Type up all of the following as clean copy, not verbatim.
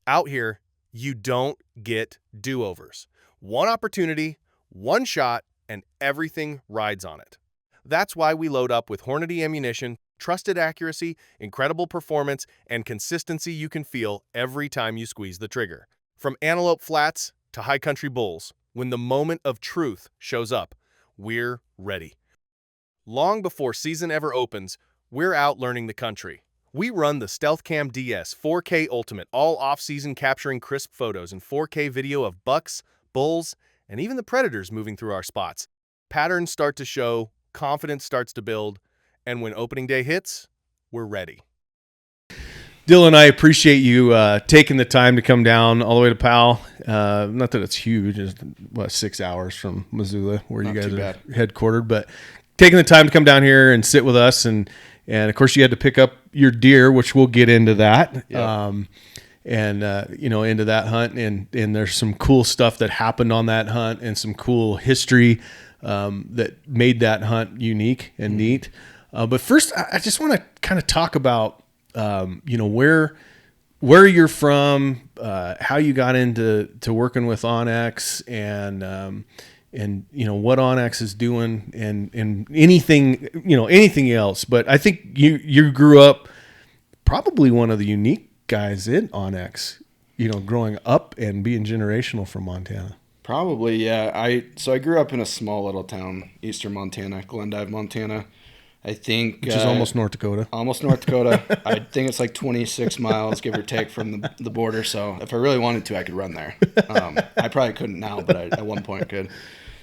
Out here, you don't get do-overs. One opportunity, one shot, and everything rides on it. That's why we load up with Hornady ammunition, trusted accuracy, incredible performance, and consistency you can feel every time you squeeze the trigger. From antelope flats to high country bulls, when the moment of truth shows up, we're ready. Long before season ever opens, we're out learning the country. We run the Stealth Cam DS 4K Ultimate, all off-season capturing crisp photos and 4K video of bucks, bulls, and even the predators moving through our spots. Patterns start to show, confidence starts to build, and when opening day hits, we're ready. Dylan, I appreciate you taking the time to come down all the way to Powell. Not that it's huge, it's 6 hours from Missoula, where you guys are headquartered, but taking the time to come down here and sit with us, and of course you had to pick up your deer, which we'll get into that. Yep. Into that hunt, and there's some cool stuff that happened on that hunt and some cool history that made that hunt unique and neat. But first, I just want to kind of talk about where you're from, how you got into working with onX, and what onX is doing, and anything else. But I think you grew up probably one of the unique guys in onX, growing up and being generational from Montana. Probably, yeah. I grew up in a small little town, eastern Montana, Glendive, Montana. I think which is almost North Dakota. Almost North Dakota. I think it's like 26 miles, give or take, from the border. So if I really wanted to, I could run there. I probably couldn't now, but I at one point could.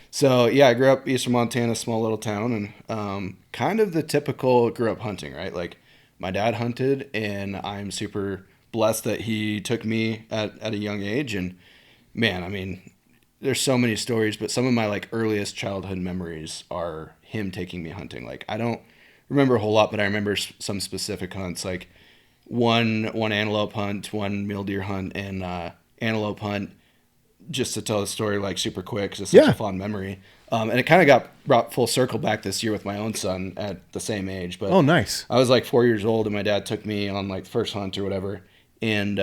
So yeah, I grew up eastern Montana, small little town, and kind of the typical grew up hunting, right? Like my dad hunted, and I'm super blessed that he took me at a young age. And man, I mean, there's so many stories, but some of my like earliest childhood memories are him taking me hunting. Like I don't remember a whole lot, but I remember some specific hunts, like one antelope hunt, one mule deer hunt, and antelope hunt. Just to tell the story like super quick, because it's such a fond memory. And it kind of got brought full circle back this year with my own son at the same age. But oh, nice. I was like 4 years old, and my dad took me on like the first hunt or whatever. And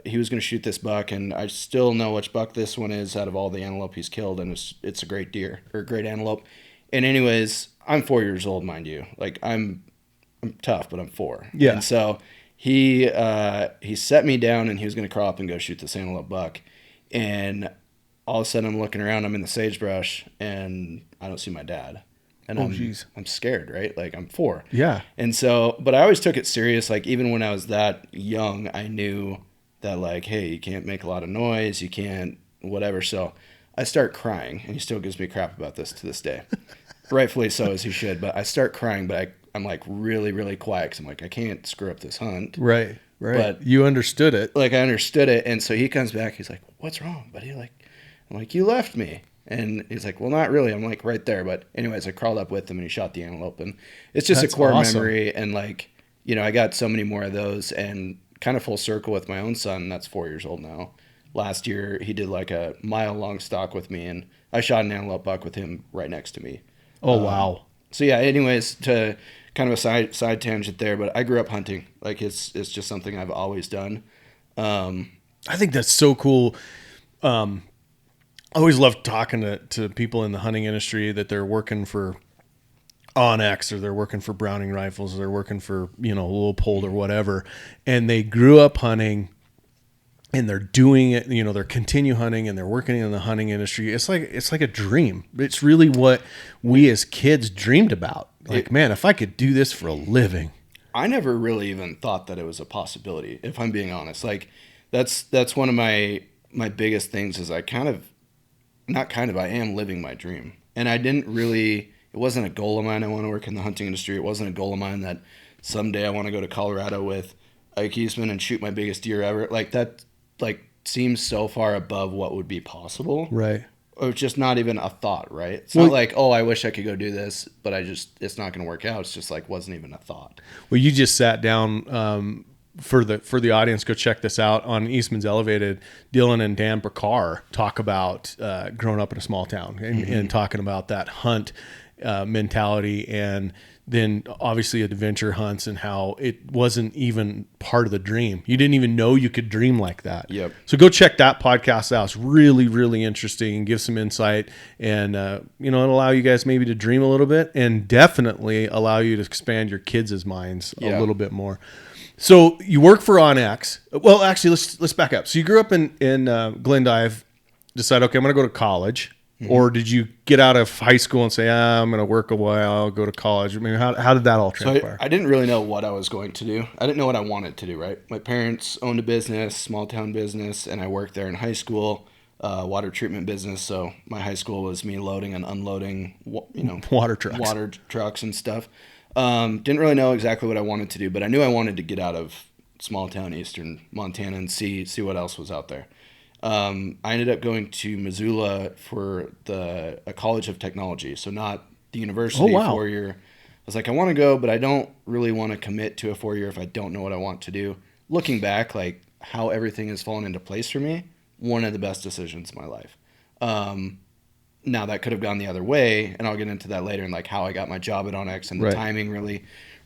he was going to shoot this buck, and I still know which buck this one is out of all the antelope he's killed, and it's a great deer, or a great antelope. And anyways, I'm 4 years old, mind you. Like I'm tough, but I'm 4. Yeah. And so he set me down, and he was going to crawl up and go shoot this antelope buck. And all of a sudden I'm looking around, I'm in the sagebrush, and I don't see my dad. And I'm scared, right? Like I'm 4. Yeah. And so, but I always took it serious. Like even when I was that young, I knew that like, hey, you can't make a lot of noise. You can't whatever. So I start crying, and he still gives me crap about this to this day. Rightfully so, as he should. But I start crying, but I'm like really, really quiet, because I'm like, I can't screw up this hunt. Right. But you understood it. Like I understood it. And so he comes back. He's like, what's wrong, buddy? I'm like, you left me. And he's like, well, not really. I'm like, right there. But anyways, I crawled up with him, and he shot the antelope. And it's just a core memory. And like, I got so many more of those, and kind of full circle with my own son. That's 4 years old now. Last year, he did like a mile-long stalk with me, and I shot an antelope buck with him right next to me. Oh, wow. So yeah, anyways, to kind of a side tangent there, but I grew up hunting. Like it's just something I've always done. I think that's so cool. I always love talking to people in the hunting industry that they're working for onX, or they're working for Browning rifles, or they're working for, Leupold or whatever. And they grew up hunting, and they're doing it, they're continue hunting, and they're working in the hunting industry. It's like a dream. It's really what we as kids dreamed about. Like, man, if I could do this for a living. I never really even thought that it was a possibility, if I'm being honest. Like that's one of my biggest things is I am living my dream. And I didn't really, it wasn't a goal of mine. I want to work in the hunting industry. It wasn't a goal of mine that someday I want to go to Colorado with Ike Eastman and shoot my biggest deer ever. Like that, seems so far above what would be possible. Right. Or it's just not even a thought, right? It's not like, oh, I wish I could go do this, but it's not going to work out. It's just like, wasn't even a thought. Well, you just sat down, for the audience, go check this out on Eastman's Elevated. Dylan and Dan Brakar talk about growing up in a small town and talking about that hunt mentality, and then obviously adventure hunts and how it wasn't even part of the dream. You didn't even know you could dream like that. Yep. So go check that podcast out. It's really, really interesting and give some insight, and it'll allow you guys maybe to dream a little bit, and definitely allow you to expand your kids' minds a little bit more. So you work for onX. Well, actually, let's back up. So you grew up in Glendive, decide, okay, I'm going to go to college. Or did you get out of high school and say, I'm going to work a while, I'll go to college? I mean, how did that all transpire? So I didn't really know what I was going to do. I didn't know what I wanted to do, right? My parents owned a business, small town business, and I worked there in high school, water treatment business. So my high school was me loading and unloading, water trucks and stuff. Didn't really know exactly what I wanted to do, but I knew I wanted to get out of small town eastern Montana and see what else was out there. I ended up going to Missoula for a college of technology, so not the university 4-year. I was like, I want to go, but I don't really want to commit to a 4-year if I don't know what I want to do. Looking back, like how everything has fallen into place for me, one of the best decisions of my life. Now that could have gone the other way, and I'll get into that later, and like how I got my job at onX and the timing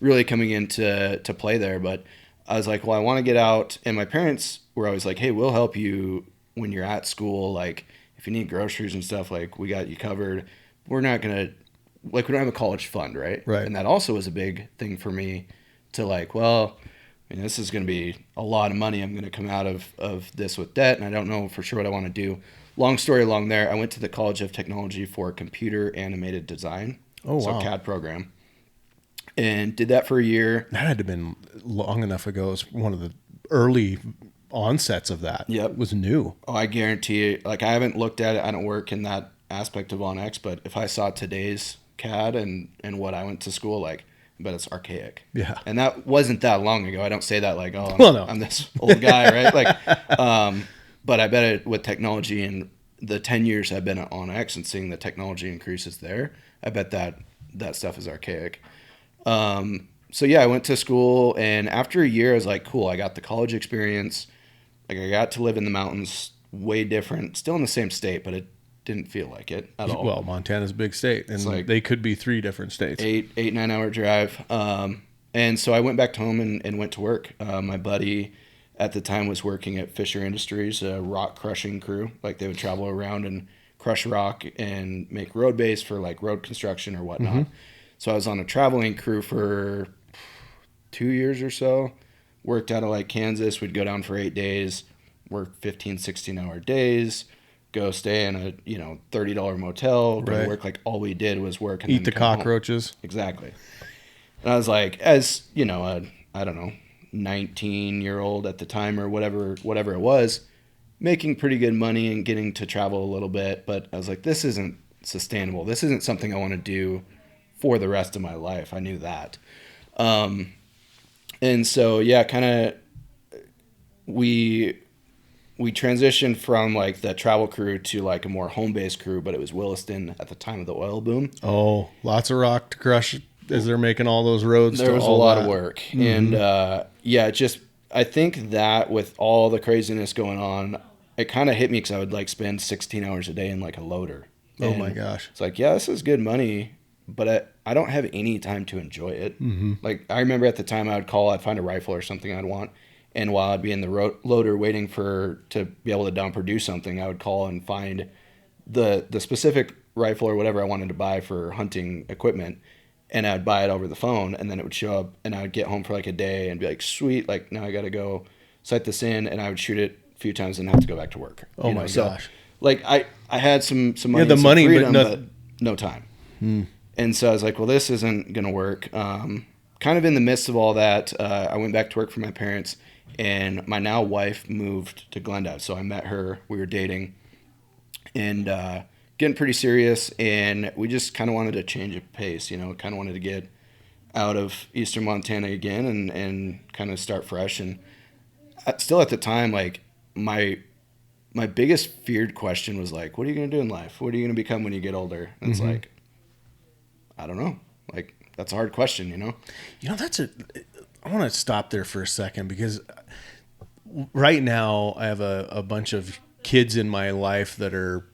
really coming into play there. But I was like, well, I want to get out, and my parents were always like, hey, we'll help you when you're at school, like if you need groceries and stuff, like we got you covered. We're not gonna, like, we don't have a college fund, right? And that also was a big thing for me to like, well, I mean, this is gonna be a lot of money. I'm gonna come out of this with debt, and I don't know for sure what I want to do. Long story long there, I went to the College of Technology for computer animated design. So CAD program, and did that for a year. That had to have been long enough ago. It was one of the early onsets of that. Yep. It was new. Oh, I guarantee it. Like, I haven't looked at it. I don't work in that aspect of onX, but if I saw today's CAD and what I went to school, like, I bet it's archaic. Yeah. And that wasn't that long ago. I don't say that like, oh, I'm this old guy, right? Like, but I bet it with technology and the 10 years I've been at onX and seeing the technology increases there, I bet that stuff is archaic. So yeah, I went to school, and after a year I was like, cool, I got the college experience. Like, I got to live in the mountains, way different, still in the same state, but it didn't feel like it at all. Well, Montana's a big state, and like they could be 3 different states. 9 hour drive. And so I went back home and went to work. My buddy at the time was working at Fisher Industries, a rock crushing crew. Like, they would travel around and crush rock and make road base for like road construction or whatnot. So I was on a traveling crew for 2 years or so. Worked out of like Kansas. We'd go down for 8 days, work 15, 16-hour days, go stay in a $30 motel, go to work. Like, all we did was work and eat the cockroaches. Home. Exactly. And I was like, as I don't know, 19-year-old at the time or whatever it was, making pretty good money and getting to travel a little bit. But I was like, this isn't sustainable. This isn't something I want to do for the rest of my life. I knew that. And so, yeah, kind of we transitioned from like the travel crew to like a more home-based crew, but it was Williston at the time of the oil boom. Oh, lots of rock to crush as they're making all those roads. There was a lot of work. And I think that with all the craziness going on, it kind of hit me because I would like spend 16 hours a day in like a loader. Oh my gosh. It's like, yeah, this is good money, but I don't have any time to enjoy it. Like, I remember at the time I'd find a rifle or something I'd want. And while I'd be in the loader waiting to be able to dump or do something, I would call and find the specific rifle or whatever I wanted to buy for hunting equipment. And I'd buy it over the phone, and then it would show up, and I would get home for like a day and be like, sweet, like, now I got to go sight this in, and I would shoot it a few times and have to go back to work. Oh my gosh. Like, I had some money, the money, freedom, but no time. And so I was like, well, this isn't going to work. Kind of in the midst of all that, I went back to work for my parents, and my now wife moved to Glendive. So I met her, we were dating, and getting pretty serious, and we just kind of wanted to change of pace, kind of wanted to get out of eastern Montana again and kind of start fresh. And still at the time, like, my biggest feared question was like, what are you going to do in life? What are you going to become when you get older? And it's like, I don't know. Like, that's a hard question, I want to stop there for a second, because right now I have a bunch of kids in my life that are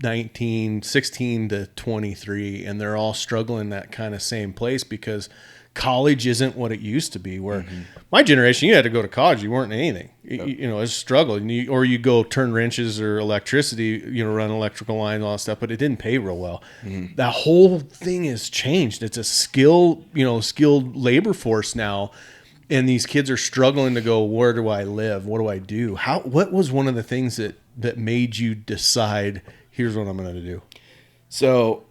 16 to 23, and they're all struggling that kind of same place because college isn't what it used to be. Where my generation, you had to go to college, you weren't anything. You know, it's a struggle. Or you go turn wrenches or electricity, you know, run electrical lines and all that stuff, but it didn't pay real well. That whole thing has changed. It's a skilled labor force now. And these kids are struggling to go, where do I live? What do I do? What was one of the things that made you decide, here's what I'm going to do? So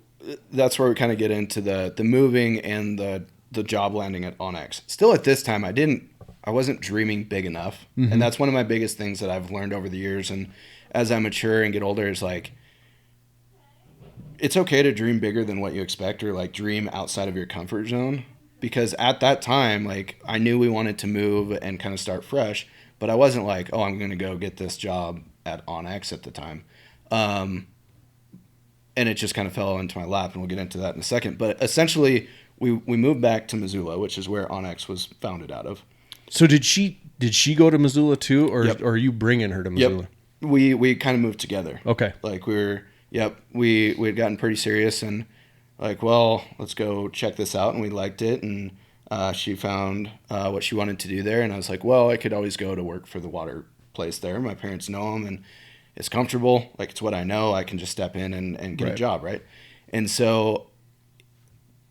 that's where we kind of get into the moving and the job landing at onX. Still at this time, I wasn't dreaming big enough. And that's one of my biggest things that I've learned over the years. And as I mature and get older, is like, it's okay to dream bigger than what you expect, or like dream outside of your comfort zone. Because at that time, like, I knew we wanted to move and kind of start fresh, but I wasn't like, oh, I'm going to go get this job at onX at the time. And it just kind of fell into my lap, and we'll get into that in a second. But essentially, we moved back to Missoula, which is where onX was founded out of. So did she go to Missoula too, or Yep. or are you bringing her to Missoula? Yep. We kind of moved together. Okay. Like we had gotten pretty serious, and like, well, let's go check this out. And we liked it. And she found what she wanted to do there. And I was like, well, I could always go to work for the water place there. My parents know them, and it's comfortable. Like, it's what I know. I can just step in and get a job, right? And so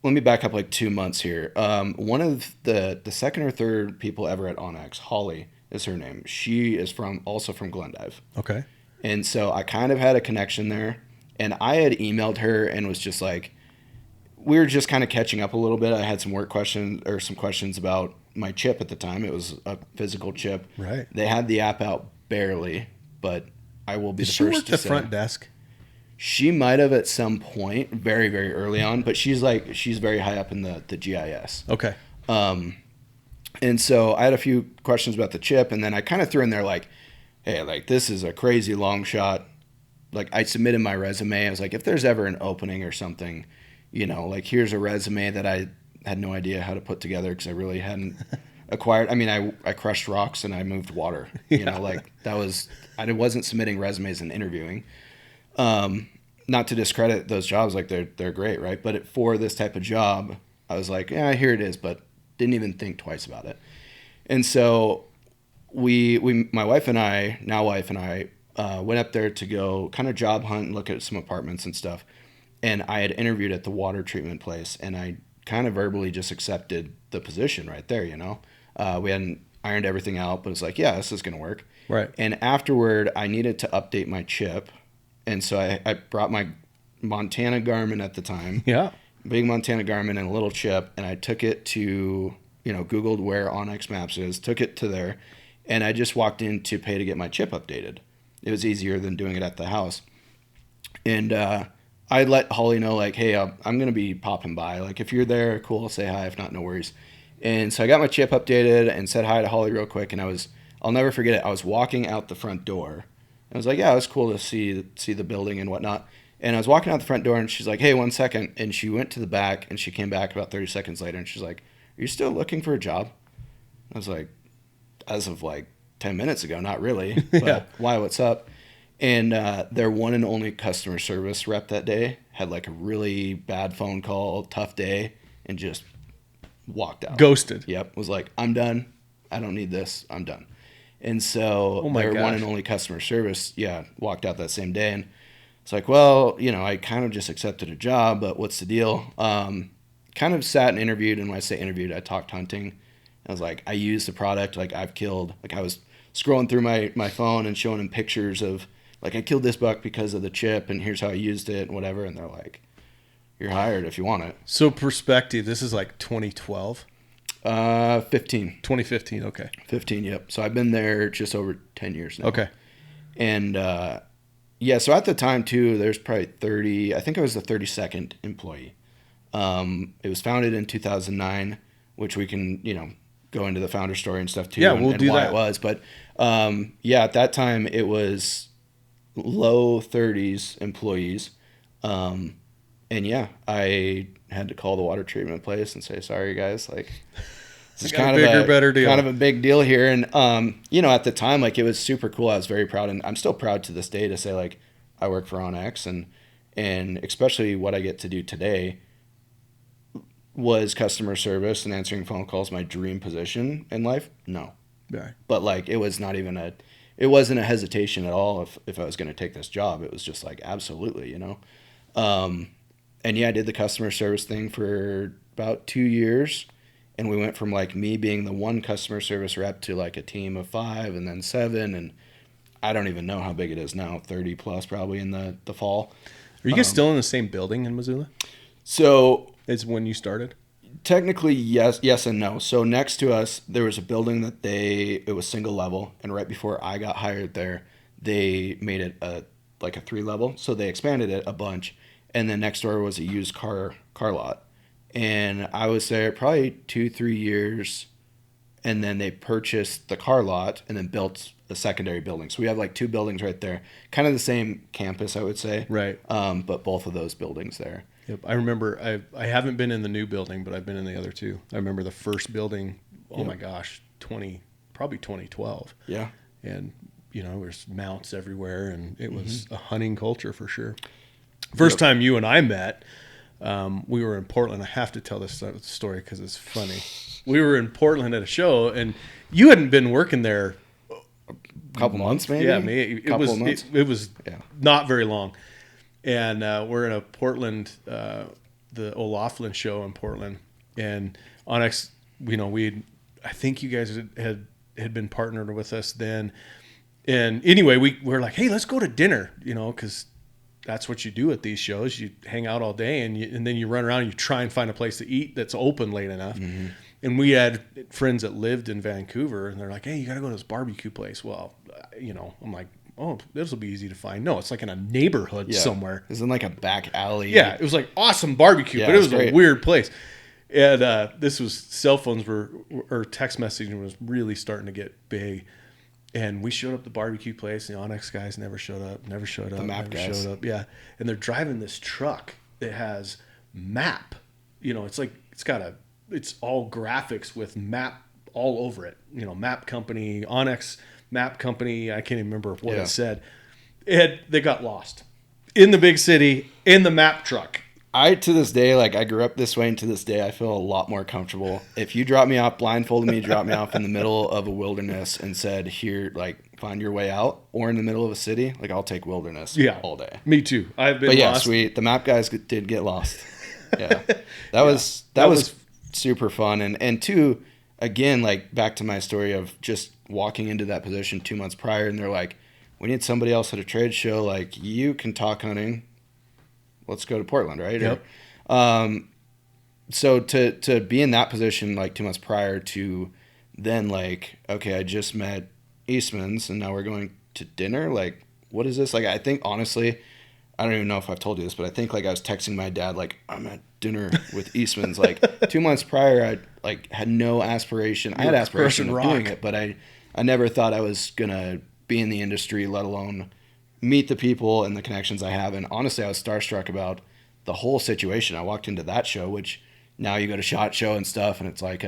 let me back up like 2 months here. One of the second or third people ever at onX, Holly is her name. She is also from Glendive. Okay. And so I kind of had a connection there. And I had emailed her and was just like, we were just kind of catching up a little bit. I had some questions about my chip at the time. It was a physical chip. Right. They had the app out barely, but I will be Did the she first work to the say front desk? she might have at some point, very, very early on, but she's very high up in the GIS. Okay. And so I had a few questions about the chip, and then I kind of threw in there like, hey, like, this is a crazy long shot. Like, I submitted my resume. I was like, if there's ever an opening or something, you know, like, here's a resume that I had no idea how to put together because I really hadn't acquired. I mean, I crushed rocks and I moved water. You know, like, I wasn't submitting resumes and interviewing. Not to discredit those jobs, like, they're great, right? But for this type of job, I was like, yeah, here it is, but didn't even think twice about it. And so my wife and I went up there to go kind of job hunt and look at some apartments and stuff. And I had interviewed at the water treatment place, and I kind of verbally just accepted the position right there, you know. We hadn't ironed everything out, but it's like, yeah, this is going to work. Right. And afterward, I needed to update my chip. And so I brought my Montana Garmin at the time. Yeah. Big Montana Garmin and a little chip, and I took it to, you know, Googled where onX Maps is, took it to there, and I just walked in to pay to get my chip updated. It was easier than doing it at the house. And I let Holly know, like, hey, I'm going to be popping by. Like, if you're there, cool, say hi. If not, no worries. And so I got my chip updated and said hi to Holly real quick, and I'll never forget it. I was walking out the front door. I was like, yeah, it was cool to see the building and whatnot. And I was walking out the front door, and she's like, hey, 1 second. And she went to the back, and she came back about 30 seconds later, and she's like, are you still looking for a job? I was like, as of like 10 minutes ago, not really. But Yeah. Why, what's up? And their one and only customer service rep that day had like a really bad phone call, tough day, and just walked out. Ghosted. Yep. Was like, I'm done. I don't need this. I'm done. And so Oh my their gosh. one and only customer service, walked out that same day. And it's like, well, you know, I kind of just accepted a job, but what's the deal? Kind of sat and interviewed. And when I say interviewed, I talked hunting. I was like, I used the product. Like, I've killed, like, I was scrolling through my phone and showing them pictures of, like, I killed this buck because of the chip, and here's how I used it and whatever. And they're like, you're hired if you want it. So perspective, this is like 2012? 15. 2015, okay. 15, yep. So I've been there just over 10 years now. Okay. And, so at the time, too, there's probably 30, I think I was the 32nd employee. It was founded in 2009, which we can, you know, go into the founder story and stuff, too. Yeah, and, we'll and do why that. it was. But, at that time, it was low 30s employees. I had to call the water treatment place and say, sorry, guys, like, this is kind of better deal. kind of a big deal here. And, at the time, like, it was super cool. I was very proud, and I'm still proud to this day to say, like, I work for onX, and especially what I get to do today was customer service and answering phone calls my dream position in life. No. Yeah. But like, it wasn't a hesitation at all if I was going to take this job. It was just like, absolutely, you know? And yeah, I did the customer service thing for about 2 years. And we went from like me being the one customer service rep to like a team of 5 and then 7. And I don't even know how big it is now, 30 plus probably in the fall. Are you guys still in the same building in Missoula? So It's when you started? technically, yes and no. So next to us, there was a building that it was single level. And right before I got hired there, they made it like a 3 level. So they expanded it a bunch. And then next door was a used car lot. And I was there probably 2-3 years. And then they purchased the car lot and then built a secondary building. So we have like 2 buildings right there. Kind of the same campus, I would say. Right. But both of those buildings there. Yep. I remember I haven't been in the new building, but I've been in the other 2. I remember the first building, oh my gosh, probably 2012. Yeah. And, you know, there's mounts everywhere, and it was a hunting culture for sure. First time you and I met, we were in Portland. I have to tell this story because it's funny. We were in Portland at a show, and you hadn't been working there A couple months, maybe? Yeah, maybe. It was not very long. And we're in a Portland, the O'Laughlin show in Portland. And onX, you know, I think you guys had been partnered with us then. And anyway, we were like, hey, let's go to dinner, you know, because that's what you do at these shows. You hang out all day, and then you run around and you try and find a place to eat that's open late enough. Mm-hmm. And we had friends that lived in Vancouver, and they're like, hey, you got to go to this barbecue place. Well, you know, I'm like, oh, this will be easy to find. No, it's like in a neighborhood somewhere. It's in like a back alley. Yeah, it was like awesome barbecue, but it was great. A weird place. And this was cell phones or text messaging was really starting to get big. And we showed up at the barbecue place, and the onX guys never showed up. The map guys. showed up. Yeah. And they're driving this truck that has map. You know, it's all graphics with map all over it. You know, map company, onX map company. I can't even remember what it said. They got lost in the big city in the map truck. To this day, like I grew up this way, and to this day, I feel a lot more comfortable. If you drop me off, blindfolded me, drop me off in the middle of a wilderness and said, here, like, find your way out, or in the middle of a city, like, I'll take wilderness all day. Me too. I've been lost. Sweet. The map guys did get lost. Yeah. That was super fun. And 2, again, like, back to my story of just walking into that position 2 months prior, and they're like, we need somebody else at a trade show. Like, you can talk hunting. Let's go to Portland, right? Yep. So to be in that position like 2 months prior to then like, okay, I just met Eastmans and now we're going to dinner. Like, what is this? Like, I think honestly, I don't even know if I've told you this, but I think like I was texting my dad, like, I'm at dinner with Eastmans. Like 2 months prior, I like had no aspiration. I had aspiration of doing it, but I never thought I was going to be in the industry, let alone meet the people and the connections I have. And honestly, I was starstruck about the whole situation. I walked into that show, which now you go to SHOT Show and stuff, and it's like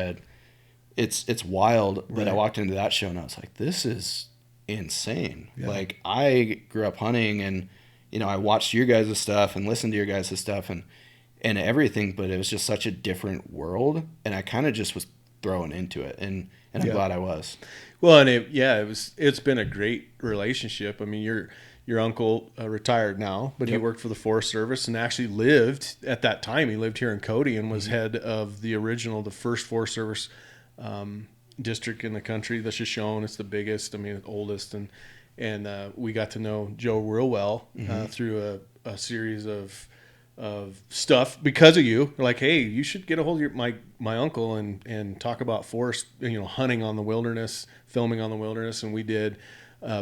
it's wild. Right. But I walked into that show and I was like, this is insane. Yeah. Like, I grew up hunting, and you know, I watched your guys' stuff and listened to your guys' stuff and everything, but it was just such a different world, and I kind of just was thrown into it, and I'm glad I was. Well, and it's been a great relationship. I mean, your uncle retired now, but he worked for the Forest Service and actually lived at that time. He lived here in Cody and was head of the first Forest Service district in the country, the Shoshone. It's the biggest, the oldest. And we got to know Joe real well through a series of stuff because of you. Like, hey, you should get a hold of my uncle and talk about forest, hunting on the wilderness, filming on the wilderness. And we did.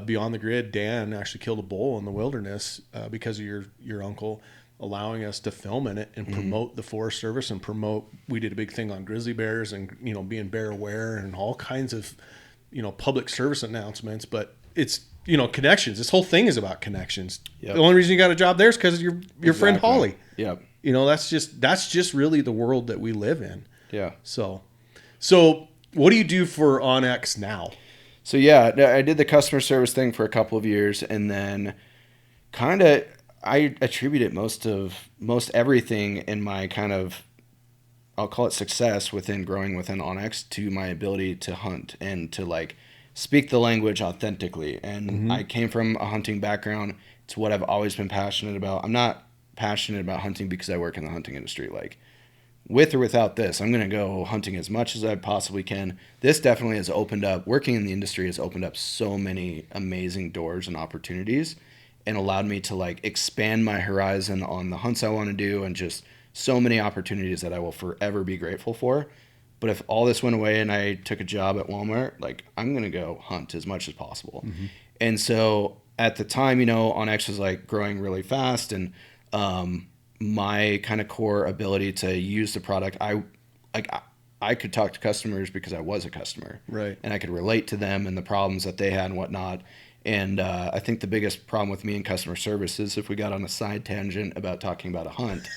Beyond the Grid, Dan actually killed a bull in the wilderness because of your uncle allowing us to film in it and promote the Forest Service and we did a big thing on grizzly bears and, being bear aware and all kinds of, public service announcements. But it's, connections. This whole thing is about connections. Yep. The only reason you got a job there is because of your friend Holly. Yep. That's just really the world that we live in. Yeah. So what do you do for onX now? So yeah, I did the customer service thing for a couple of years, and then Kind of, I attribute it most everything in my kind of, I'll call it success within growing within onX to my ability to hunt and to like speak the language authentically. And I came from a hunting background. It's what I've always been passionate about. I'm not passionate about hunting because I work in the hunting industry. Like, with or without this, I'm going to go hunting as much as I possibly can. This definitely has opened up, working in the industry has opened up so many amazing doors and opportunities and allowed me to like expand my horizon on the hunts I want to do, and just so many opportunities that I will forever be grateful for. But if all this went away and I took a job at Walmart, like, I'm going to go hunt as much as possible. And so at the time, onX was like growing really fast, and my kind of core ability to use the product, I could talk to customers because I was a customer, right? And I could relate to them and the problems that they had and whatnot. And I think the biggest problem with me in customer service is if we got on a side tangent about talking about a hunt,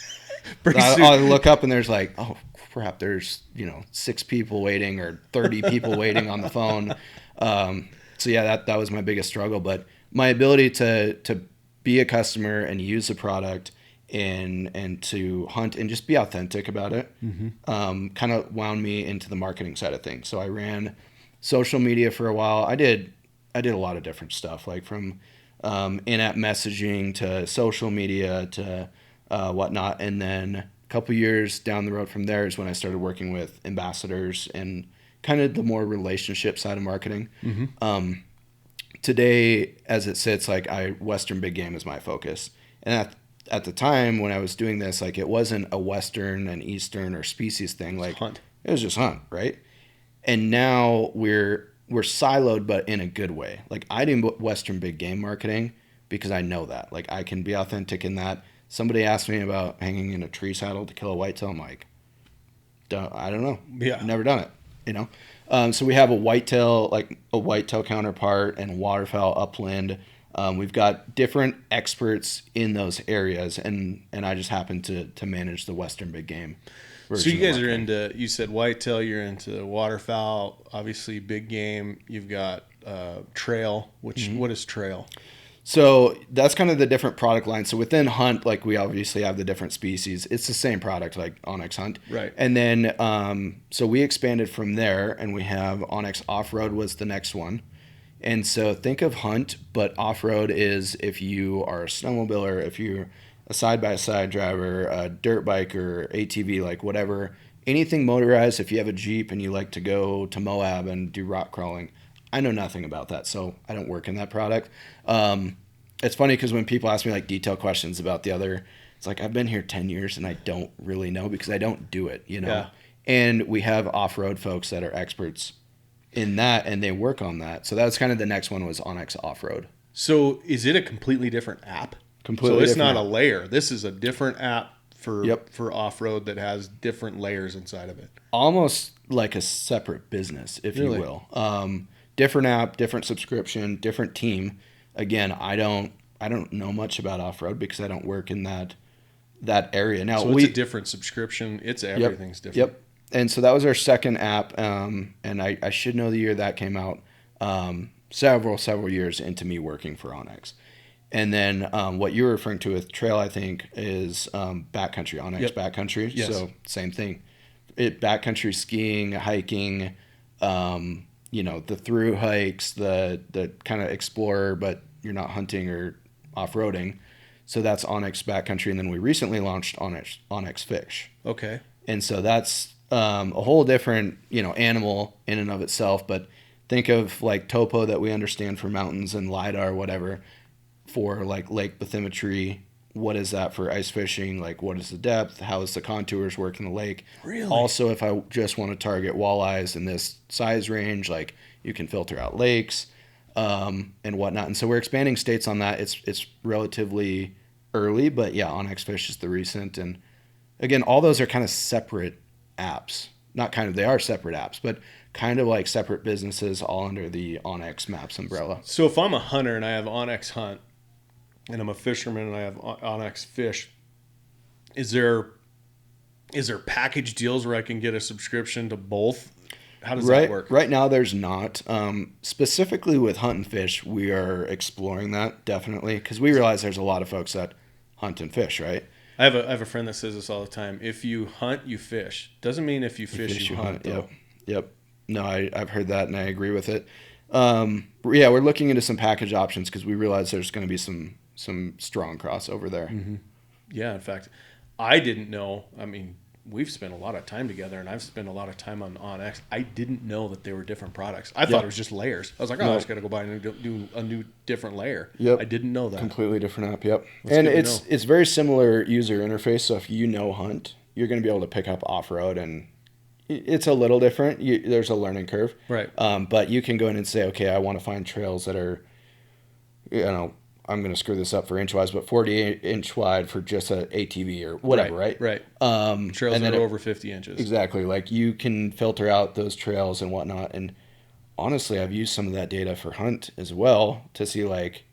I look up and there's like, oh crap, there's 6 people waiting or 30 people waiting on the phone. So yeah, that was my biggest struggle. But my ability to be a customer and use the product and to hunt and just be authentic about it, kind of wound me into the marketing side of things. So I ran social media for a while. I did a lot of different stuff, like from in-app messaging to social media to whatnot. And then a couple years down the road from there is when I started working with ambassadors and kind of the more relationship side of marketing. Today, as it sits, like Western big game is my focus. And at the time when I was doing this, like, it wasn't a Western and Eastern or species thing. Like, hunt. It was just hunt, right? And now we're siloed, but in a good way. Like, I do Western big game marketing because I know that. Like, I can be authentic in that. Somebody asked me about hanging in a tree saddle to kill a whitetail. I'm like, I don't know. Yeah. Never done it, So we have a whitetail counterpart and a waterfowl upland. We've got different experts in those areas, and I just happen to manage the Western big game. So you guys are into, you said whitetail, you're into waterfowl, obviously big game. You've got trail, which what is trail? So that's kind of the different product line. So within hunt, like, we obviously have the different species. It's the same product, like onX Hunt. Right. And then, so we expanded from there, and we have onX Off-Road was the next one. And so think of hunt, but off-road is if you are a snowmobiler, if you're a side-by-side driver, a dirt biker, ATV, like whatever, anything motorized. If you have a Jeep and you like to go to Moab and do rock crawling, I know nothing about that, so I don't work in that product. It's funny because when people ask me like detailed questions about the other, it's like, I've been here 10 years and I don't really know because I don't do it, Yeah. And we have off-road folks that are experts in that, and they work on that. So that's kind of the next one was onX Off-Road. So is it a completely different app? Completely So it's different not app. a layer. This is a different app for Yep. off-road that has different layers inside of it. Almost like a separate business, if Really? you will. Different app, different subscription, different team. Again, I don't know much about off-road because I don't work in that area. Now, So it's a different subscription. It's everything's different. Yep. And so that was our second app, and I should know the year that came out. Several years into me working for onX. And then what you're referring to with trail, I think, is backcountry, onX Yep. backcountry. Yes. So same thing. Backcountry skiing, hiking, the through hikes, the kind of explorer, but you're not hunting or off-roading. So that's onX backcountry. And then we recently launched onX fish. Okay. And so that's a whole different, animal in and of itself. But think of like topo that we understand for mountains and LiDAR, whatever, for like lake bathymetry. What is that for ice fishing? Like, what is the depth? How does the contours work in the lake? Really? Also, if I just want to target walleyes in this size range, like, you can filter out lakes and whatnot. And so we're expanding states on that. It's relatively early, but yeah, onX Fish is the recent. And again, all those are kind of separate apps. Not kind of, they are separate apps, but kind of like separate businesses all under the onX Maps umbrella. So if I'm a hunter and I have onX Hunt, and I'm a fisherman and I have onX Fish, is there package deals where I can get a subscription to both? how does that work? Right now, there's not. Specifically with hunt and fish, we are exploring that definitely because we realize there's a lot of folks that hunt and fish, right? I have a friend that says this all the time. If you hunt, you fish. Doesn't mean if you fish, you hunt. Yep. Yep. No, I've heard that and I agree with it. Yeah, we're looking into some package options because we realize there's going to be some strong crossover there. Mm-hmm. Yeah, in fact, I didn't know. I mean, we've spent a lot of time together, and I've spent a lot of time on onX. I didn't know that they were different products. I thought it was just layers. I was like, I just got to go buy a new different layer. Yep. I didn't know that. Completely different app. Yep. And it's very similar user interface. So if you know hunt, you're going to be able to pick up off road, and it's a little different. There's a learning curve. Right. But you can go in and say, okay, I want to find trails that are, I'm going to screw this up for inch wise, but 40-inch wide for just an ATV or whatever, right? Right. Trails that are over 50 inches. Exactly. Like you can filter out those trails and whatnot. And honestly, I've used some of that data for hunt as well to see like,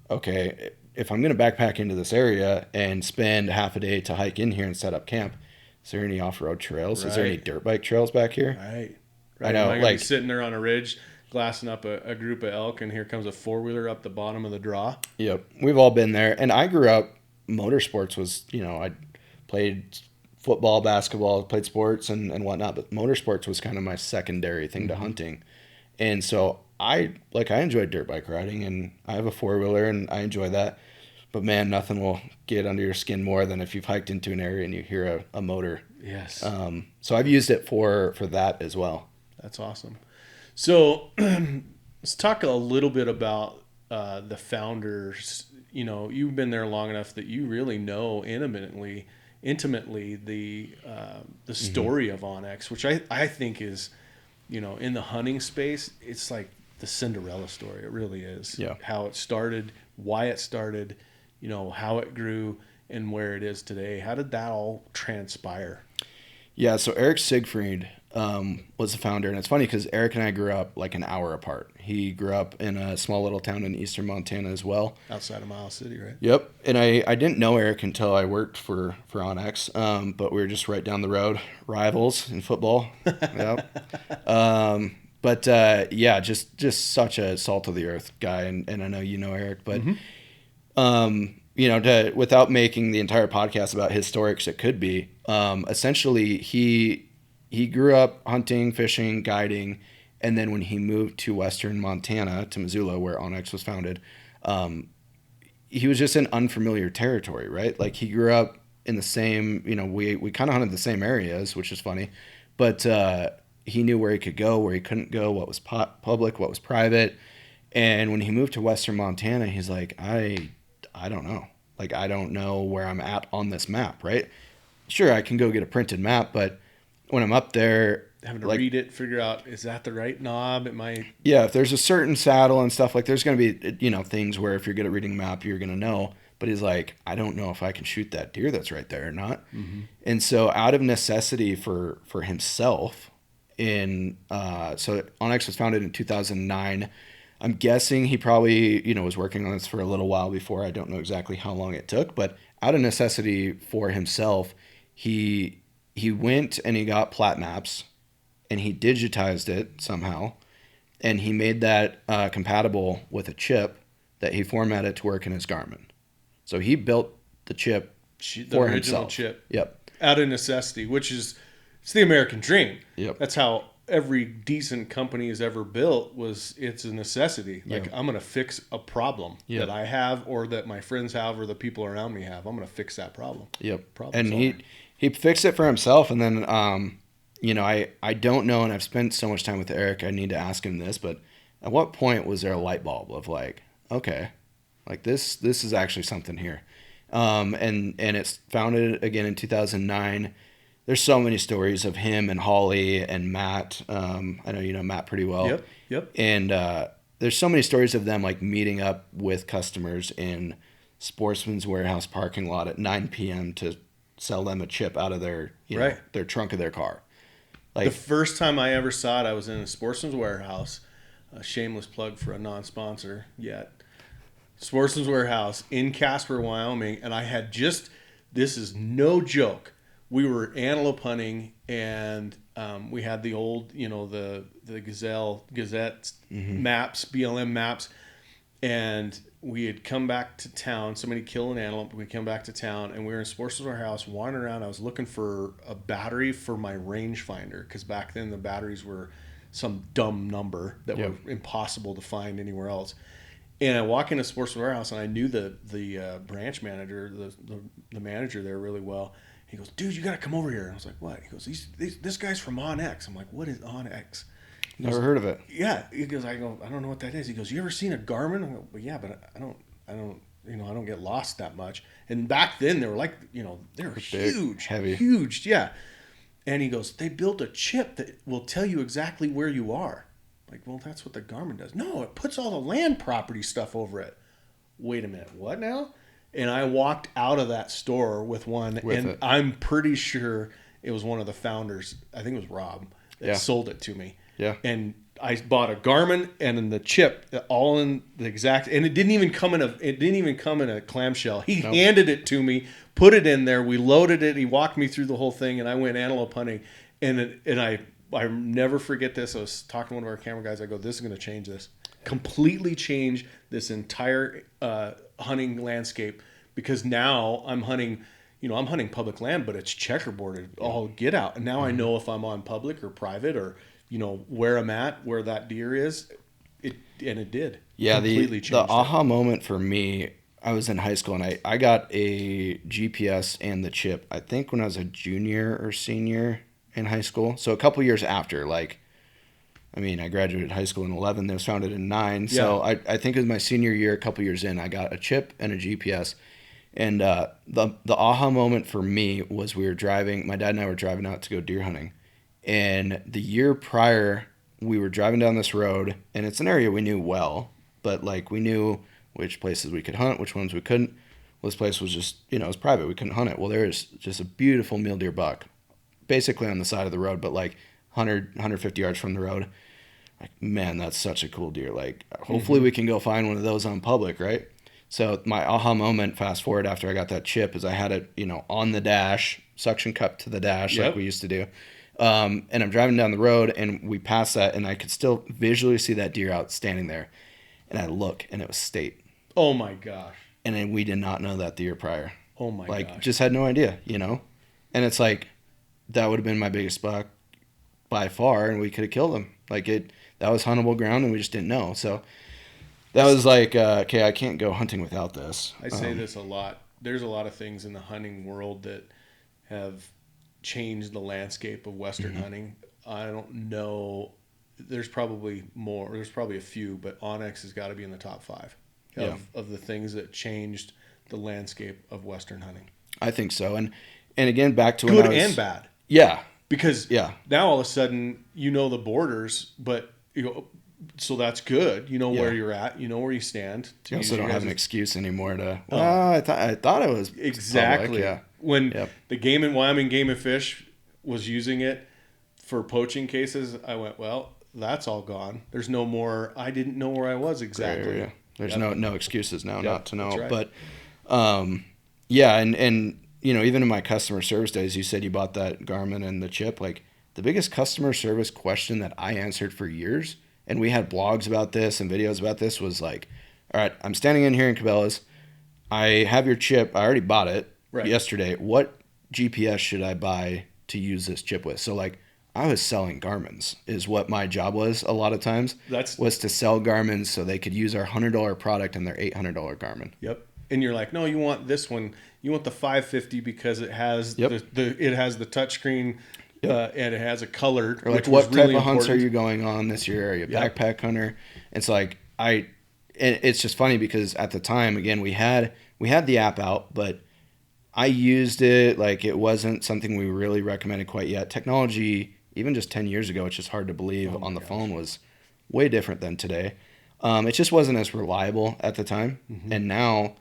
okay, if I'm going to backpack into this area and spend half a day to hike in here and set up camp, is there any off-road trails? Right. Is there any dirt bike trails back here? Right. I know. Am I gonna be sitting there on a ridge, glassing up a group of elk, and here comes a four-wheeler up the bottom of the draw? Yep. We've all been there. And I grew up, motorsports was, I played football, basketball, played sports and whatnot, but motorsports was kind of my secondary thing to hunting. And so I enjoyed dirt bike riding, and I have a four-wheeler, and I enjoy that. But man, nothing will get under your skin more than if you've hiked into an area and you hear a motor. Yes. So I've used it for that as well. That's awesome. So let's talk a little bit about the founders. You've been there long enough that you really know intimately the story of onX, which I think is, in the hunting space, it's like the Cinderella story. It really is. Yeah. How it started, why it started, how it grew, and where it is today. How did that all transpire? Yeah, so Eric Siegfried was the founder, and it's funny because Eric and I grew up like an hour apart. He grew up in a small little town in eastern Montana as well. Outside of Miles City, right? Yep, and I didn't know Eric until I worked for onX, but we were just right down the road, rivals in football. Yep. Yeah, just such a salt of the earth guy, and I know you know Eric, but without making the entire podcast about his story, 'cause it could be, essentially he grew up hunting, fishing, guiding, and then when he moved to western Montana, to Missoula, where onX was founded, he was just in unfamiliar territory, right? Like he grew up in the same, we kind of hunted the same areas, which is funny, but he knew where he could go, where he couldn't go, what was public, what was private. And when he moved to western Montana, he's like, I don't know. Like, I don't know where I'm at on this map, right? Sure, I can go get a printed map, but when I'm up there... Having to read it, figure out, is that the right knob? Yeah, if there's a certain saddle and stuff, like there's going to be, things where if you're good at reading a map, you're going to know. But he's like, I don't know if I can shoot that deer that's right there or not. Mm-hmm. And so out of necessity for himself, so onX was founded in 2009. I'm guessing he probably, was working on this for a little while before. I don't know exactly how long it took, but out of necessity for himself, he went and he got plat maps and he digitized it somehow. And he made that compatible with a chip that he formatted to work in his Garmin. So he built the chip for himself. Chip. Yep. Out of necessity, it's the American dream. Yep. That's how every decent company is ever built. It's a necessity. Like, I'm going to fix a problem that I have or that my friends have or the people around me have. I'm going to fix that problem. Yep. And he fixed it for himself. And then, I don't know, and I've spent so much time with Eric, I need to ask him this, but at what point was there a light bulb of like, okay, like this is actually something here. And it's founded again in 2009. There's so many stories of him and Holly and Matt. I know you know Matt pretty well. Yep. And there's so many stories of them like meeting up with customers in Sportsman's Warehouse parking lot at 9 p.m. to sell them a chip out of their their trunk of their car. Like the first time I ever saw it, I was in a Sportsman's Warehouse. A shameless plug for a non-sponsor yet. Sportsman's Warehouse in Casper, Wyoming, and I had this is no joke. We were antelope hunting, and We had the old, the Gazette maps, BLM maps, and we had come back to town. Somebody killed an antelope. We come back to town, and we were in Sportsman's Warehouse wandering around. I was looking for a battery for my rangefinder because back then the batteries were some dumb number that were impossible to find anywhere else. And I walk into Sportsman's Warehouse, and I knew the branch manager, the manager there really well. He goes, "Dude, you got to come over here." And I was like, "What?" He goes, "This guy's from onX." I'm like, "What is onX?" Never heard of it. Yeah. He goes, I don't know what that is. He goes, "You ever seen a Garmin?" I go, "Well, yeah, but I don't get lost that much." And back then they were like, they were huge, heavy, huge. Yeah. And he goes, "They built a chip that will tell you exactly where you are." Like, well, that's what the Garmin does. No, it puts all the land property stuff over it. Wait a minute. What now? And I walked out of that store with one, and I'm pretty sure it was one of the founders. I think it was Rob that sold it to me. Yeah. And I bought a Garmin and then the chip, all in the exact, and it didn't even come in a clamshell. He handed it to me, put it in there. We loaded it. He walked me through the whole thing, and I went antelope hunting. And I never forget this. I was talking to one of our camera guys. I go, "This is going to change this. Completely change this entire hunting landscape," because now I'm hunting, I'm hunting public land, but it's checkerboarded all get out. And now I know if I'm on public or private or, where I'm at, where that deer is. It did. Yeah. The aha moment for me, I was in high school and I got a GPS and the chip, I think when I was a junior or senior in high school. So a couple years after, I graduated high school in 2011. It was founded in 2009. So I think it was my senior year, a couple years in, I got a chip and a GPS. And the aha moment for me was my dad and I were driving out to go deer hunting. And the year prior, we were driving down this road, and it's an area we knew well, but we knew which places we could hunt, which ones we couldn't. Well, this place was just, it was private. We couldn't hunt it. Well, there was just a beautiful mule deer buck, basically on the side of the road, but 150 yards from the road. Man, that's such a cool deer. Hopefully we can go find one of those on public, right? So my aha moment, fast forward after I got that chip, is I had it, on the dash, suction cup to the dash like we used to do. And I'm driving down the road, and we passed that, and I could still visually see that deer out standing there. And I look, and it was state. Oh, my gosh. And then we did not know that the year prior. Oh, my gosh. Just had no idea, And it's that would have been my biggest buck by far, and we could have killed him. That was huntable ground, and we just didn't know. So that was okay, I can't go hunting without this. I say this a lot. There's a lot of things in the hunting world that have changed the landscape of Western hunting. I don't know. There's probably more. There's probably a few, but onX has got to be in the top 5 of the things that changed the landscape of Western hunting. I think so. And again, back to good and bad. Yeah. Because now all of a sudden the borders, but so that's good. You know where you're at. You know where you stand. You also don't have an excuse anymore to. I thought it was exactly public, yeah. When the Wyoming Game and Fish was using it for poaching cases, I went, well, that's all gone. There's no more. I didn't know where I was exactly. Yeah. There's no excuses now not to know. Right. But and even in my customer service days, you said you bought that Garmin and the chip. The biggest customer service question that I answered for years, and we had blogs about this and videos about this, was all right, I'm standing in here in Cabela's. I have your chip. I already bought it yesterday. What GPS should I buy to use this chip with? So I was selling Garmin's is what my job was a lot of times. Was to sell Garmin's so they could use our $100 product and their $800 Garmin. Yep. And you're like, no, you want this one. You want the 550 because it has it has the touchscreen and it has a color. Or what type of hunts are you going on this year? Are you a backpack hunter? It's and it's just funny because at the time, again, we had the app out, but I used it it wasn't something we really recommended quite yet. Technology, even just 10 years ago, it's just hard to believe on the phone was way different than today. It just wasn't as reliable at the time. Mm-hmm. And now,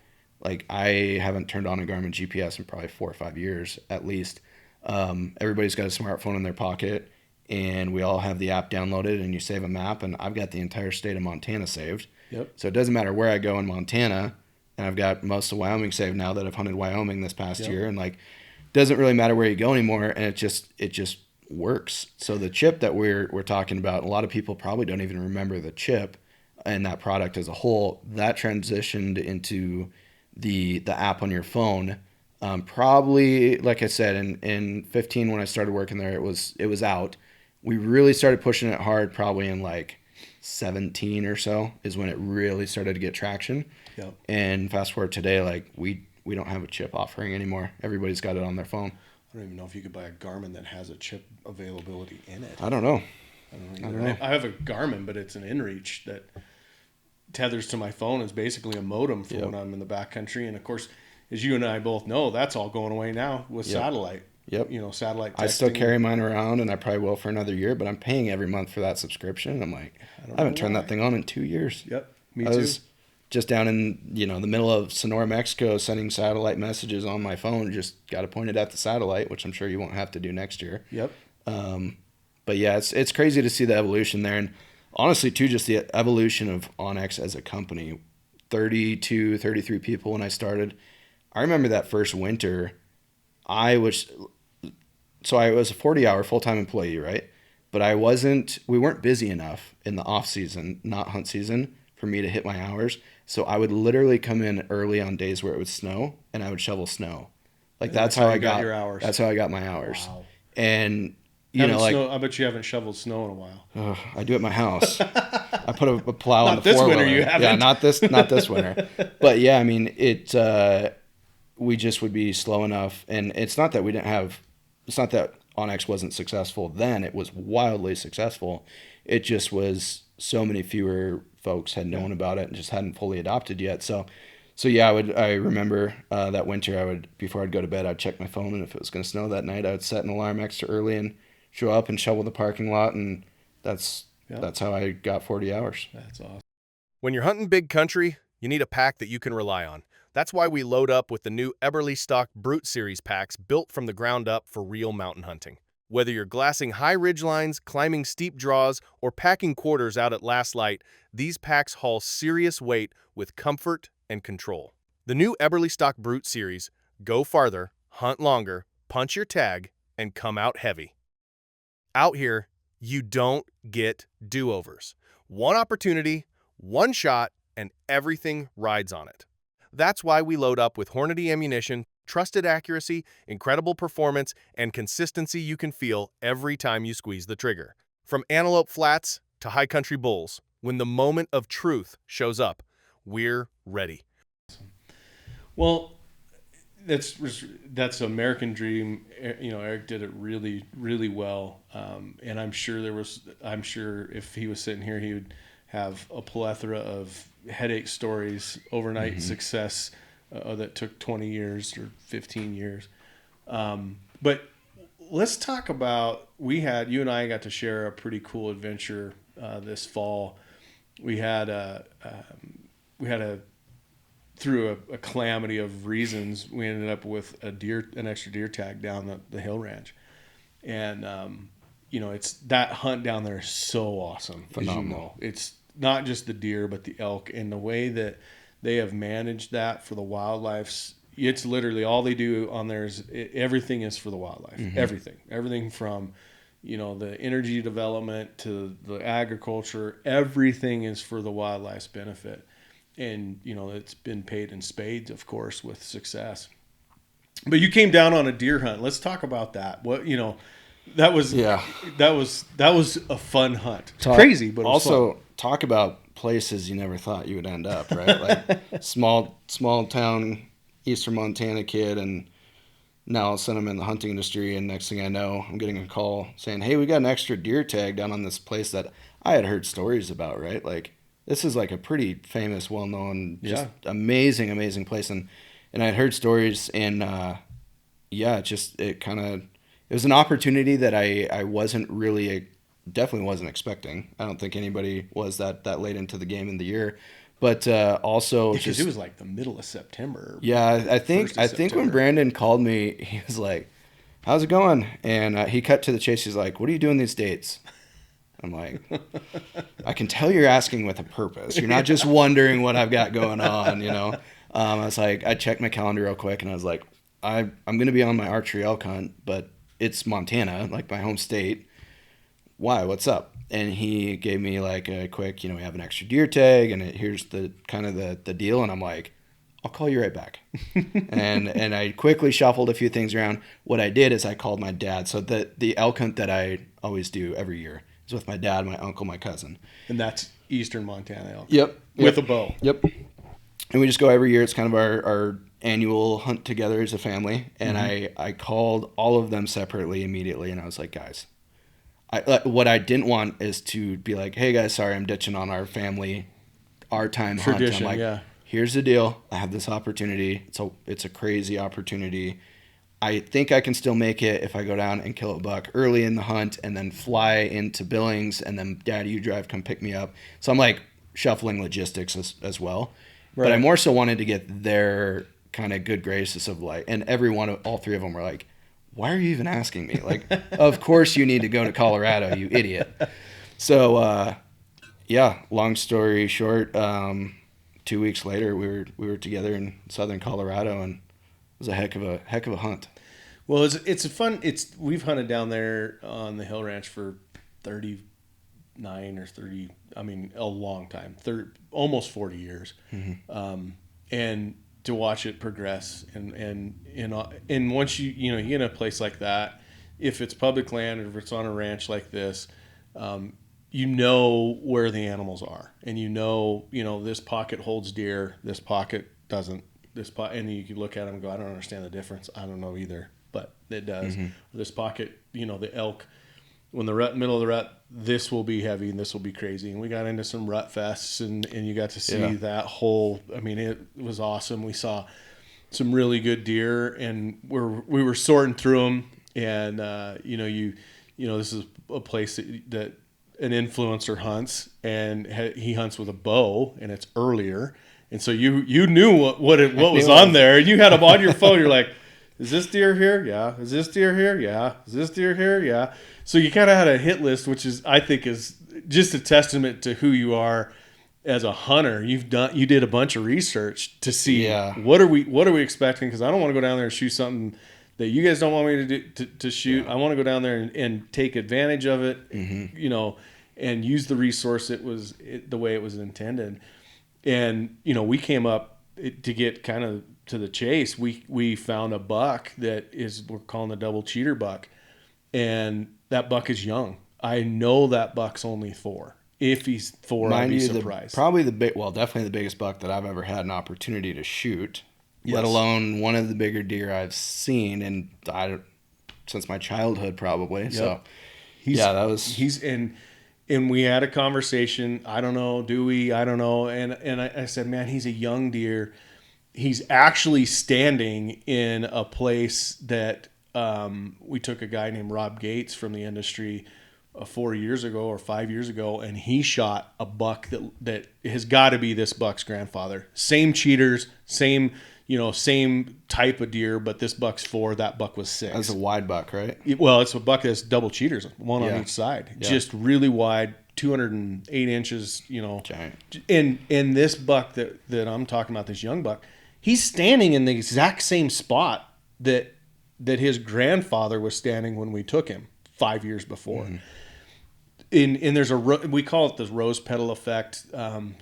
I haven't turned on a Garmin GPS in probably 4 or 5 years at least. Everybody's got a smartphone in their pocket, and we all have the app downloaded, and you save a map, and I've got the entire state of Montana saved. Yep. So it doesn't matter where I go in Montana, and I've got most of Wyoming saved now that I've hunted Wyoming this past year, and doesn't really matter where you go anymore, and it just works. So the chip that we're talking about, a lot of people probably don't even remember the chip and that product as a whole. That transitioned into the app on your phone. Probably, like I said, in 15 when I started working there, it was out. We really started pushing it hard probably in like 17 or so is when it really started to get traction. Yep. And fast forward today, like we don't have a chip offering anymore. Everybody's got it on their phone. I don't even know if you could buy a Garmin that has a chip availability in it. I don't know. I don't know. I have a Garmin, but it's an inReach that tethers to my phone. Is basically a modem for when I'm in the backcountry. And of course, as you and I both know, that's all going away now with satellite. Yep. You know, satellite texting. I still carry mine around, and I probably will for another year, but I'm paying every month for that subscription. I'm like, I haven't turned that thing on in 2 years. Yep. Me I too. was just down in, the middle of Sonora, Mexico, sending satellite messages on my phone. Just got it pointed at the satellite, which I'm sure you won't have to do next year. Yep. But yeah, it's crazy to see the evolution there. And honestly, too, just the evolution of onX as a company. 32, 33 people when I started. I remember that first winter, I was a 40-hour full-time employee, right? But we weren't busy enough in the off season, not hunt season, for me to hit my hours. So I would literally come in early on days where it would snow, and I would shovel snow. Like that's how I got your hours. That's how I got my hours. Wow. And I bet you haven't shoveled snow in a while. I do at my house. I put a plow on the this four-wheeler. winter you haven't. Yeah, not this winter. But yeah, I mean, we just would be slow enough, and it's not that onX wasn't successful then. It was wildly successful. It just was so many fewer folks had known about it and just hadn't fully adopted yet. So yeah, I remember that winter before I'd go to bed, I'd check my phone, and if it was going to snow that night, I would set an alarm extra early and show up and shovel the parking lot, and that's how I got 40 hours. That's awesome. When you're hunting big country, you need a pack that you can rely on. That's why we load up with the new Eberly Stock Brute Series packs built from the ground up for real mountain hunting. Whether you're glassing high ridge lines, climbing steep draws, or packing quarters out at last light, these packs haul serious weight with comfort and control. The new Eberly Stock Brute Series go farther, hunt longer, punch your tag, and come out heavy. Out here, you don't get do-overs. One opportunity, one shot, and everything rides on it. That's why we load up with Hornady ammunition, trusted accuracy, incredible performance, and consistency you can feel every time you squeeze the trigger. From antelope flats to high country bulls, when the moment of truth shows up, we're ready. Well, that's American Dream. Eric did it really, really well, and I'm sure if he was sitting here, he would have a plethora of headache stories, overnight success that took 20 years or 15 years. But let's talk about, you and I got to share a pretty cool adventure this fall. We had through a calamity of reasons, we ended up with an extra deer tag down the hill ranch. And, it's that hunt down there is so awesome. Phenomenal. It's not just the deer, but the elk, and the way that they have managed that for the wildlife. It's literally all they do on there is everything is for the wildlife. Everything from, the energy development to the agriculture, everything is for the wildlife's benefit. And, it's been paid in spades, of course, with success. But you came down on a deer hunt. Let's talk about that. That was a fun hunt. Crazy, but also talk about places you never thought you would end up, right? Like small town Eastern Montana kid, and now all of a sudden I'm in the hunting industry, and next thing I know, I'm getting a call saying, "Hey, we got an extra deer tag down on this place that I had heard stories about," right? Like this is like a pretty famous, well-known, just amazing place, and I had heard stories, and it was an opportunity that I definitely wasn't expecting. I don't think anybody was that late into the game in the year, but also because it was like the middle of September. Yeah, I think when Brandon called me, he was like, "How's it going?" And he cut to the chase. He's like, "What are you doing these dates?" I'm like, "I can tell you're asking with a purpose. You're not just wondering what I've got going on, I was like, I checked my calendar real quick, and I was like, I'm going to be on my archery elk hunt, but it's Montana, like my home state. Why? What's up? And he gave me like a quick, we have an extra deer tag, and here's the kind of the deal. And I'm like, I'll call you right back. and I quickly shuffled a few things around. What I did is I called my dad. So the elk hunt that I always do every year is with my dad, my uncle, my cousin. And that's Eastern Montana elk. Yep. With a bow. Yep. And we just go every year. It's kind of our annual hunt together as a family. And I called all of them separately immediately. And I was like, guys, what I didn't want is to be like, hey guys, sorry, I'm ditching on our family, our time Tradition, hunt. I'm like, here's the deal. I have this opportunity. It's a crazy opportunity. I think I can still make it if I go down and kill a buck early in the hunt and then fly into Billings, and then Daddy, you drive, come pick me up. So I'm like shuffling logistics as well. Right. But I more so wanted to get their kind of good graces of like, and all three of them were like, why are you even asking me? Like, of course you need to go to Colorado, you idiot. So, long story short, 2 weeks later we were together in southern Colorado, and it was a heck of a hunt. Well, it's fun. We've hunted down there on the Hill Ranch for 39 or 30. I mean, a long time, almost 40 years, and to watch it progress and once you get in a place like that, if it's public land or if it's on a ranch like this, you know where the animals are, and this pocket holds deer, this pocket doesn't, and you can look at them and go, I don't understand the difference. I don't know either, but it does. This pocket, the elk, when the middle of the rut, this will be heavy and this will be crazy. And we got into some rut fests, and you got to see that whole, it was awesome. We saw some really good deer, and we were sorting through them. And, this is a place that an influencer hunts, and he hunts with a bow, and it's earlier. And so you knew what was on there, and you had them on your phone. You're like, is this deer here? Yeah. Is this deer here? Yeah. Is this deer here? Yeah. So you kind of had a hit list, which I think is just a testament to who you are as a hunter. You did a bunch of research to see what are we expecting, because I don't want to go down there and shoot something that you guys don't want me to shoot. I want to go down there and take advantage of it, and use the resource the way it was intended. And we came up to get kind of to the chase. We found a buck that we're calling the double cheater buck, and that buck is young. I know that buck's only 4. If he's 4, I'd be surprised. Definitely the biggest buck that I've ever had an opportunity to shoot, let alone one of the bigger deer I've seen, and since my childhood probably. Yep. So and we had a conversation. I don't know, do we? I don't know. And I said, man, he's a young deer. He's actually standing in a place that we took a guy named Rob Gates from the industry 4 years ago or 5 years ago, and he shot a buck that has got to be this buck's grandfather. Same cheaters, same type of deer, but this buck's 4, that buck was 6. That's a wide buck, right? Well, it's a buck that's double cheaters, one on each side. Yeah. Just really wide, 208 inches, Giant. And this buck that I'm talking about, this young buck, he's standing in the exact same spot that his grandfather was standing when we took him 5 years before. Mm-hmm. And there's we call it the rose petal effect.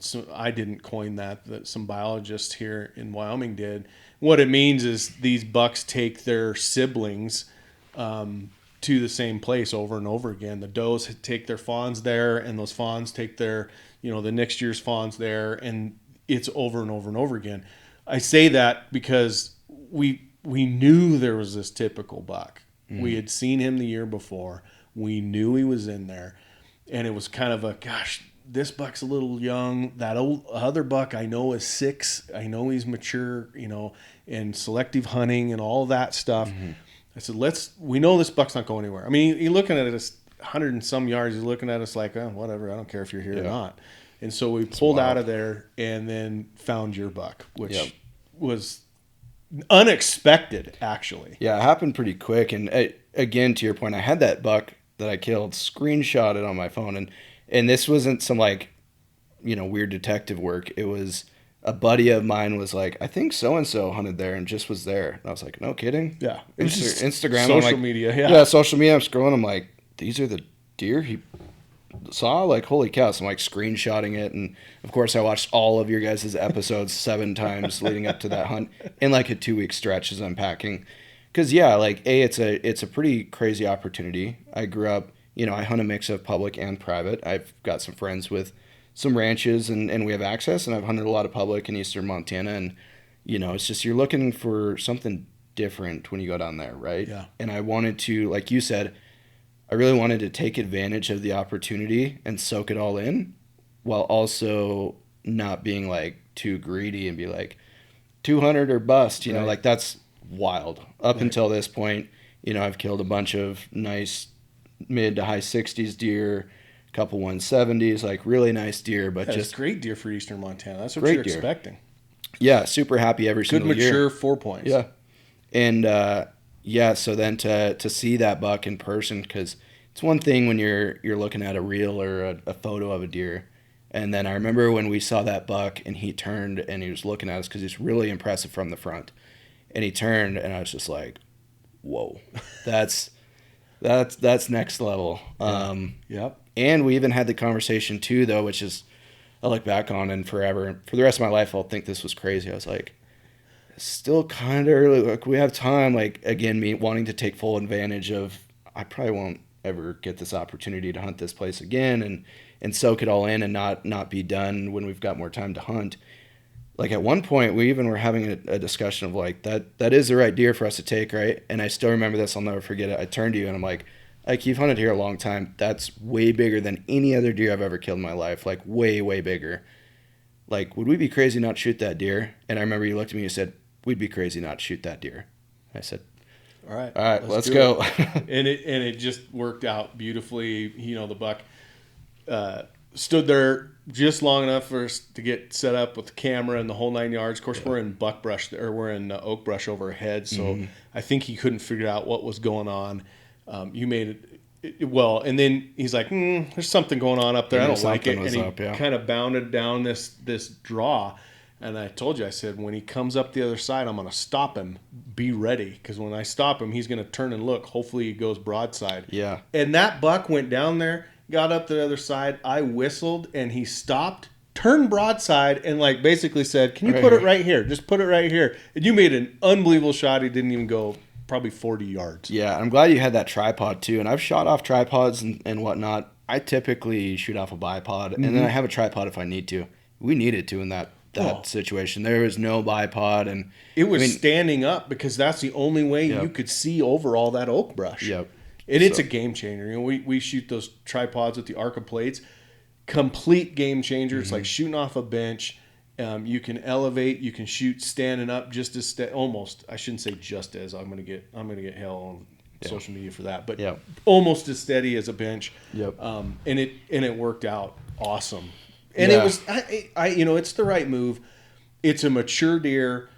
So I didn't coin that some biologists here in Wyoming did. What it means is these bucks take their siblings to the same place over and over again. The does take their fawns there, and those fawns take their, the next year's fawns there, and it's over and over and over again. I say that because we knew there was this typical buck. Mm. We had seen him the year before. We knew he was in there. And it was kind of gosh, this buck's a little young. That other buck I know is 6. I know he's mature, and selective hunting and all that stuff. Mm-hmm. I said, we know this buck's not going anywhere. I mean, he's looking at us 100 and some yards. He's looking at us like, oh, whatever. I don't care if you're here or not. And so we pulled out of there and then found your buck, which was unexpected, actually. Yeah, it happened pretty quick. And again, to your point, I had that buck that I killed screenshotted on my phone, and this wasn't some weird detective work. It was a buddy of mine was like, I think so-and-so hunted there and just was there. And I was like, no kidding? Yeah. Instagram. Social I'm like, media. Yeah. Yeah, social media. I'm scrolling. I'm like, these are the deer he saw? Like, holy cow. So I'm like screenshotting it. And of course, I watched all of your guys' episodes 7 times leading up to that hunt in like a 2-week stretch as I'm packing. Because, yeah, like, it's a pretty crazy opportunity. I grew up, I hunt a mix of public and private. I've got some friends with some ranches and we have access, and I've hunted a lot of public in eastern Montana, and it's just you're looking for something different when you go down there, right? Yeah. And I wanted to, like you said, I really wanted to take advantage of the opportunity and soak it all in, while also not being like too greedy and be like 200 or bust, Right. like that's wild. Up Right. until this point, I've killed a bunch of nice mid to high 60s deer, couple 170s, like really nice deer, but That's just great deer for eastern Montana. That's what Great you're deer. expecting. yeah, super happy every Good single year. mature 4 points. Yeah. And so then to see that buck in person, because it's one thing when you're looking at a reel or a photo of a deer, and then I remember when we saw that buck and he turned and he was looking at us because he's really impressive from the front, and he turned and I was just like, whoa, that's next level. Yep. And we even had the conversation too, though, which is I look back on and forever. For the rest of my life, I'll think this was crazy. I was like, it's still kind of early. Like, we have time. Like, again, me wanting to take full advantage of, I probably won't ever get this opportunity to hunt this place again and soak it all in and not be done when we've got more time to hunt. Like, at one point, we even were having a discussion of like, that is the right deer for us to take, right? And I still remember this. I'll never forget it. I turned to you and I'm like, you've hunted here a long time. That's way bigger than any other deer I've ever killed in my life. Like, way, way bigger. Like, would we be crazy not to shoot that deer? And I remember you looked at me and you said, we'd be crazy not to shoot that deer. I said, All right, let's go. and it just worked out beautifully. The buck stood there just long enough for us to get set up with the camera and the whole 9 yards. Of course, we're in buckbrush, or we're in oak brush overhead, so I think he couldn't figure out what was going on. You made it well, and then he's like, "There's something going on up there. I don't like it." And he kind of bounded down this draw. And I told you, I said, when he comes up the other side, I'm going to stop him. Be ready, because when I stop him, he's going to turn and look. Hopefully, he goes broadside. Yeah. And that buck went down there, got up the other side. I whistled, and he stopped, turned broadside, and like basically said, "Can you put it right here? Just put it right here." And you made an unbelievable shot. He didn't even go probably 40 yards. Yeah, I'm glad you had that tripod too. And I've shot off tripods and whatnot. I typically shoot off a bipod, and then I have a tripod if I need to. We needed to in that situation. There was no bipod, and it was standing up because that's the only way you could see over all that oak brush. Yep. And it's a game changer. We shoot those tripods with the Arca plates. Complete game changer. It's like shooting off a bench. You can elevate. You can shoot standing up just as almost. I shouldn't say just as. I'm gonna get hell on social media for that. But almost as steady as a bench. Yep. And it worked out awesome. And it was it's the right move. It's a mature deer.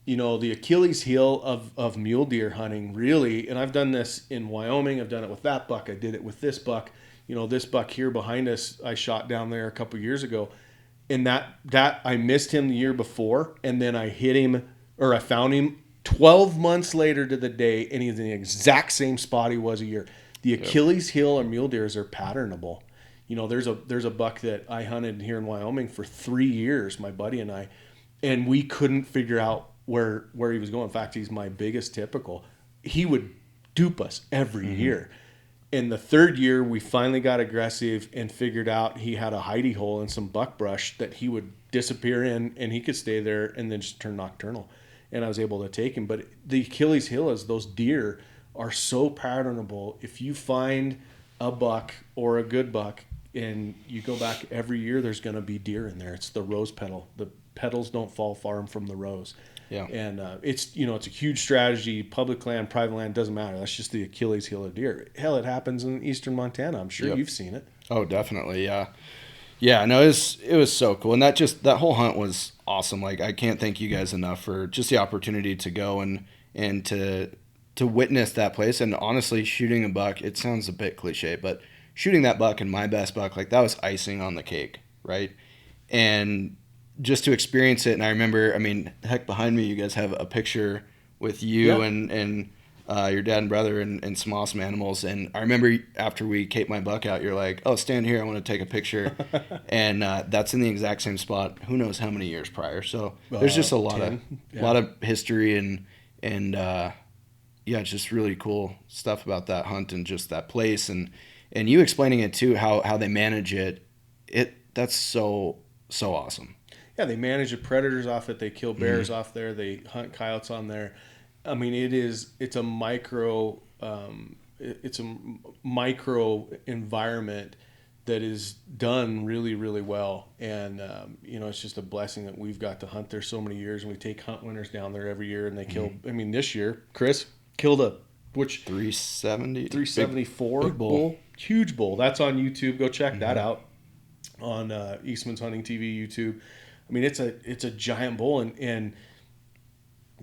The Achilles heel of mule deer hunting, really. And I've done this in Wyoming. I've done it with that buck. I did it with this buck. This buck here behind us, I shot down there a couple years ago. And that I missed him the year before, and then I hit him, or I found him 12 months later to the day, and he's in the exact same spot he was a year. The Achilles heel or mule deers are patternable. There's a buck that I hunted here in Wyoming for 3 years, my buddy and I, and we couldn't figure out where he was going. In fact, he's my biggest typical. He would dupe us every year. In the third year, we finally got aggressive and figured out he had a hidey hole in some buckbrush that he would disappear in, and he could stay there and then just turn nocturnal. And I was able to take him. But the Achilles heel is those deer are so patternable. If you find a buck or a good buck and you go back every year, there's going to be deer in there. It's the rose petal. The petals don't fall far from the rose. Yeah. And it's a huge strategy. Public land, private land, doesn't matter. That's just the Achilles heel of deer. Hell, it happens in eastern Montana. I'm sure you've seen it. Oh, definitely. Yeah. Yeah, no, it was so cool. And that whole hunt was awesome. Like, I can't thank you guys enough for just the opportunity to go and to witness that place. And honestly, shooting a buck, it sounds a bit cliche, but shooting that buck and my best buck, like, that was icing on the cake, right? And just to experience it. And I remember, I mean, heck, behind me, you guys have a picture with you and your dad and brother and some awesome animals. And I remember after we caped my buck out, you're like, oh, stand here. I want to take a picture. And that's in the exact same spot. Who knows how many years prior. So there's just a lot of history and it's just really cool stuff about that hunt and just that place. And you explaining it too, how they manage it. That's so awesome. Yeah, they manage the predators off it. They kill bears off there. They hunt coyotes on there. I mean, it's a micro environment that is done really, really well. And, it's just a blessing that we've got to hunt there so many years. And we take hunt winners down there every year. And they kill, I mean, this year, Chris killed 374 big bull. Huge bull. That's on YouTube. Go check that out on Eastmans Hunting TV YouTube. I mean, it's a giant bull, and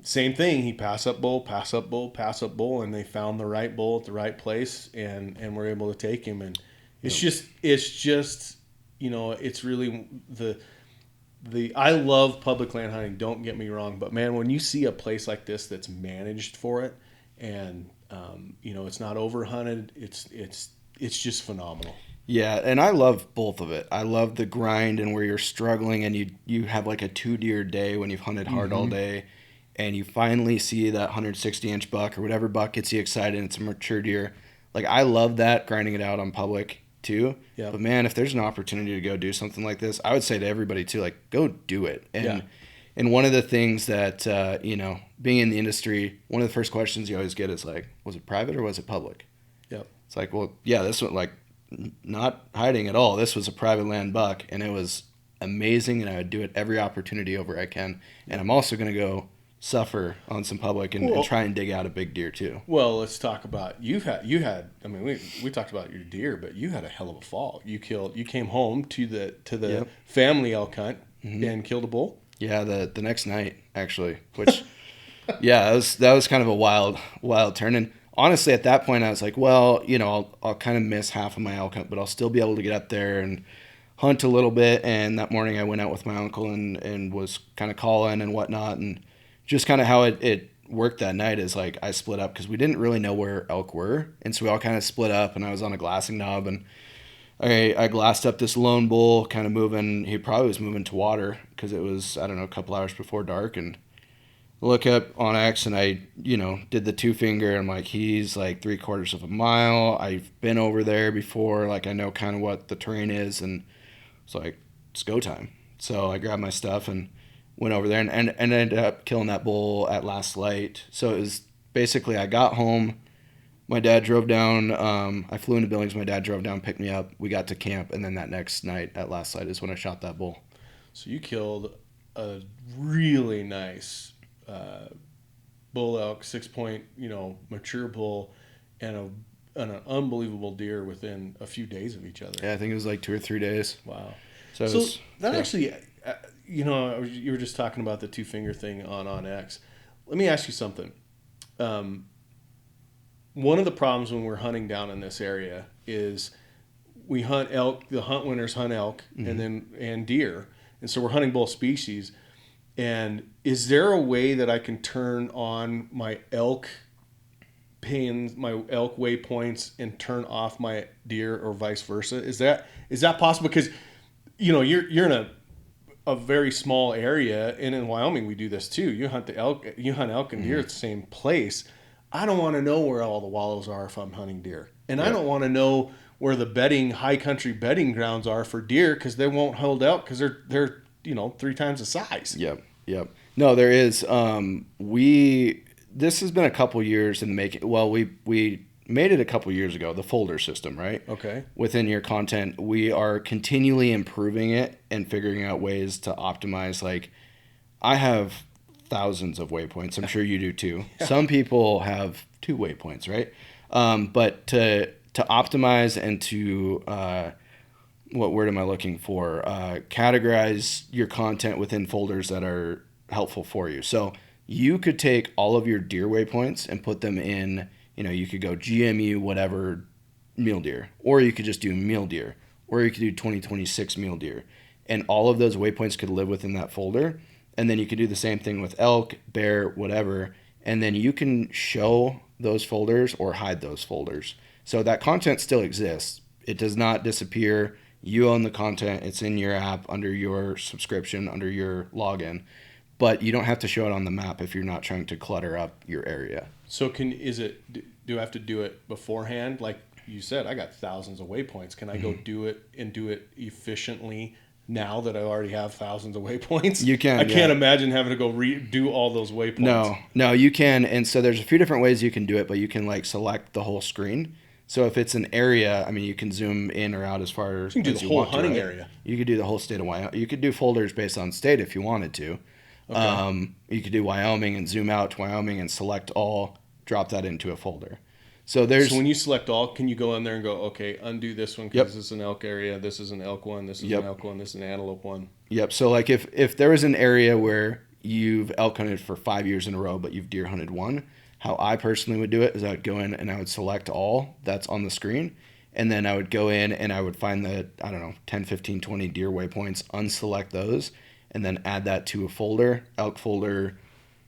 same thing. He pass up bull, and they found the right bull at the right place, and were able to take him. And it's just it's really the I love public land hunting. Don't get me wrong, but man, when you see a place like this that's managed for it, and it's not overhunted, it's just phenomenal. Yeah, and I love both of it. I love the grind and where you're struggling and you have like a 2 deer day when you've hunted hard all day and you finally see that 160-inch buck or whatever buck gets you excited and it's a mature deer. Like, I love that, grinding it out on public too. Yeah. But man, if there's an opportunity to go do something like this, I would say to everybody too, like, go do it. And one of the things that, being in the industry, one of the first questions you always get is like, was it private or was it public? Yep. It's like, well, yeah, this one, like, not hiding at all. This was a private land buck, and it was amazing, and I would do it every opportunity over I can. And I'm also going to go suffer on some public and try and dig out a big deer too. Well, let's talk about you had. I mean, we talked about your deer, but you had a hell of a fall. You came home to the family elk hunt and killed a bull. Yeah, the next night actually, which that was kind of a wild turn. And honestly, at that point, I was like, well, I'll kind of miss half of my elk hunt, but I'll still be able to get up there and hunt a little bit. And that morning I went out with my uncle and was kind of calling and whatnot. And just kind of how it worked that night is like I split up because we didn't really know where elk were. And so we all kind of split up, and I was on a glassing knob, and I glassed up this lone bull kind of moving. He probably was moving to water because it was, I don't know, a couple hours before dark. And look up onX, and I, did the 2-finger. I'm like, he's like 3/4 of a mile. I've been over there before. Like, I know kind of what the terrain is. And it's like, it's go time. So I grabbed my stuff and went over there and ended up killing that bull at last light. So it was basically, I got home. My dad drove down. I flew into Billings. My dad drove down, picked me up. We got to camp. And then that next night at last light is when I shot that bull. So you killed a really nice bull elk, 6-point, mature bull, and an unbelievable deer within a few days of each other. Yeah, I think it was like 2 or 3 days. Wow. So that actually, you were just talking about the 2-finger thing on onX. Let me ask you something. One of the problems when we're hunting down in this area is we hunt elk. The hunt winners hunt elk and deer, and so we're hunting both species. And is there a way that I can turn on my elk pins, my elk waypoints, and turn off my deer, or vice versa? Is that possible? Because you're in a very small area, and in Wyoming we do this too. You hunt elk and deer at the same place. I don't want to know where all the wallows are if I'm hunting deer, and I don't want to know where the high country bedding grounds are for deer, because they won't hold elk because they're 3 times the size. Yep. No, there is. This has been a couple years in the making. Well, we made it a couple years ago, the folder system, right? Okay. Within your content, we are continually improving it and figuring out ways to optimize. Like, I have thousands of waypoints. I'm sure you do too. Yeah. Some people have 2 waypoints, right? But to optimize and to what word am I looking for? Categorize your content within folders that are helpful for you. So you could take all of your deer waypoints and put them in, you could go GMU, whatever, mule deer, or you could just do mule deer, or you could do 2026 mule deer. and all of those waypoints could live within that folder. And then you could do the same thing with elk, bear, whatever. And then you can show those folders or hide those folders. So that content still exists. It does not disappear. You own the content. It's in your app under your subscription, under your login. But you don't have to show it on the map if you're not trying to clutter up your area. So do I have to do it beforehand? Like you said, I got thousands of waypoints. Can I go do it efficiently now that I already have thousands of waypoints? You can. I can't imagine having to go redo all those waypoints. No, you can. And so there's a few different ways you can do it, but you can like select the whole screen. So if it's an area, I mean, you can zoom in or out as far as you can do the whole hunting area. You could do the whole state of Wyoming. You could do folders based on state if you wanted to. Okay. You could do Wyoming and zoom out to Wyoming and select all, drop that into a folder. So when you select all, can you go in there and go, okay, undo this one because this is an elk area, this is an elk one, this is an elk one, this is an antelope one. Yep. So like if there was an area where you've elk hunted for 5 years in a row, but you've deer hunted one, how I personally would do it is I would go in and I would select all that's on the screen. And then I would go in and I would find the, 10, 15, 20 deer waypoints, unselect those, and then add that to a folder, elk folder,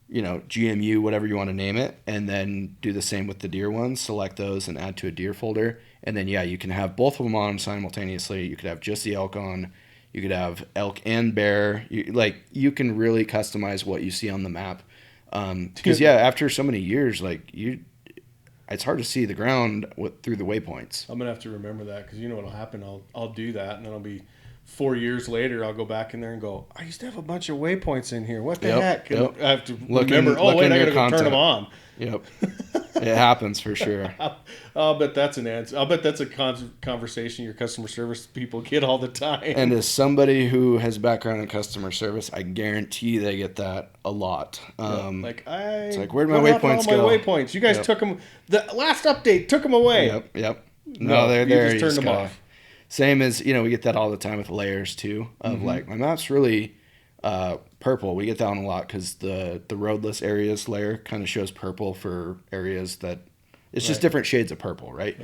GMU, whatever you want to name it, and then do the same with the deer ones, select those and add to a deer folder. And then, you can have both of them on simultaneously. You could have just the elk on. You could have elk and bear. You can really customize what you see on the map. Because, after so many years, it's hard to see the ground through the waypoints. I'm going to have to remember that because you know what will happen. I'll do that, and then I'll be 4 years later, I'll go back in there and go, I used to have a bunch of waypoints in here. What the heck? And I have to remember, I got to go turn them on. Yep. It happens for sure. I'll bet that's an answer. I'll bet that's a conversation your customer service people get all the time. And as somebody who has background in customer service, I guarantee they get that a lot. It's like, where'd my waypoints go? My waypoints. You guys took them. The last update took them away. Yep. No, they're there. You just turned them off. Same as, we get that all the time with layers too, of my map's really purple. We get that one a lot because the roadless areas layer kind of shows purple for areas that it's just different shades of purple, right?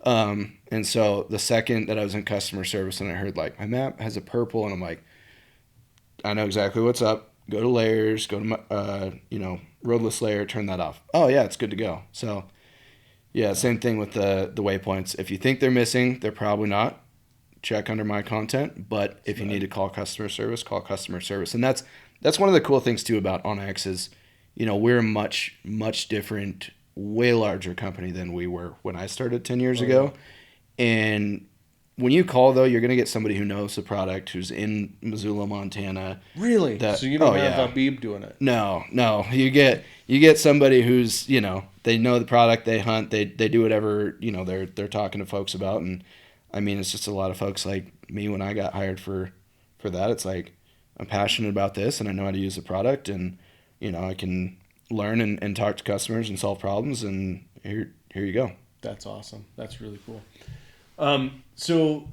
And so the second that I was in customer service and I heard my map has a purple, and I'm like, I know exactly what's up. Go to layers, go to my, roadless layer, turn that off. Oh yeah, it's good to go. So yeah, same thing with the waypoints. If you think they're missing, they're probably not. Check under my content, but if you need to call customer service, call customer service. And that's one of the cool things too about onX is, we're a much different, way larger company than we were when I started 10 years ago. And when you call though, you're going to get somebody who knows the product, who's in Missoula, Montana. Really? So you don't have Habib doing it? No. You get somebody who's, they know the product, they hunt, they do whatever, they're talking to folks about. And I mean, it's just a lot of folks like me when I got hired for that. It's like, I'm passionate about this and I know how to use the product, and, I can learn and talk to customers and solve problems, and here you go. That's awesome. That's really cool. So,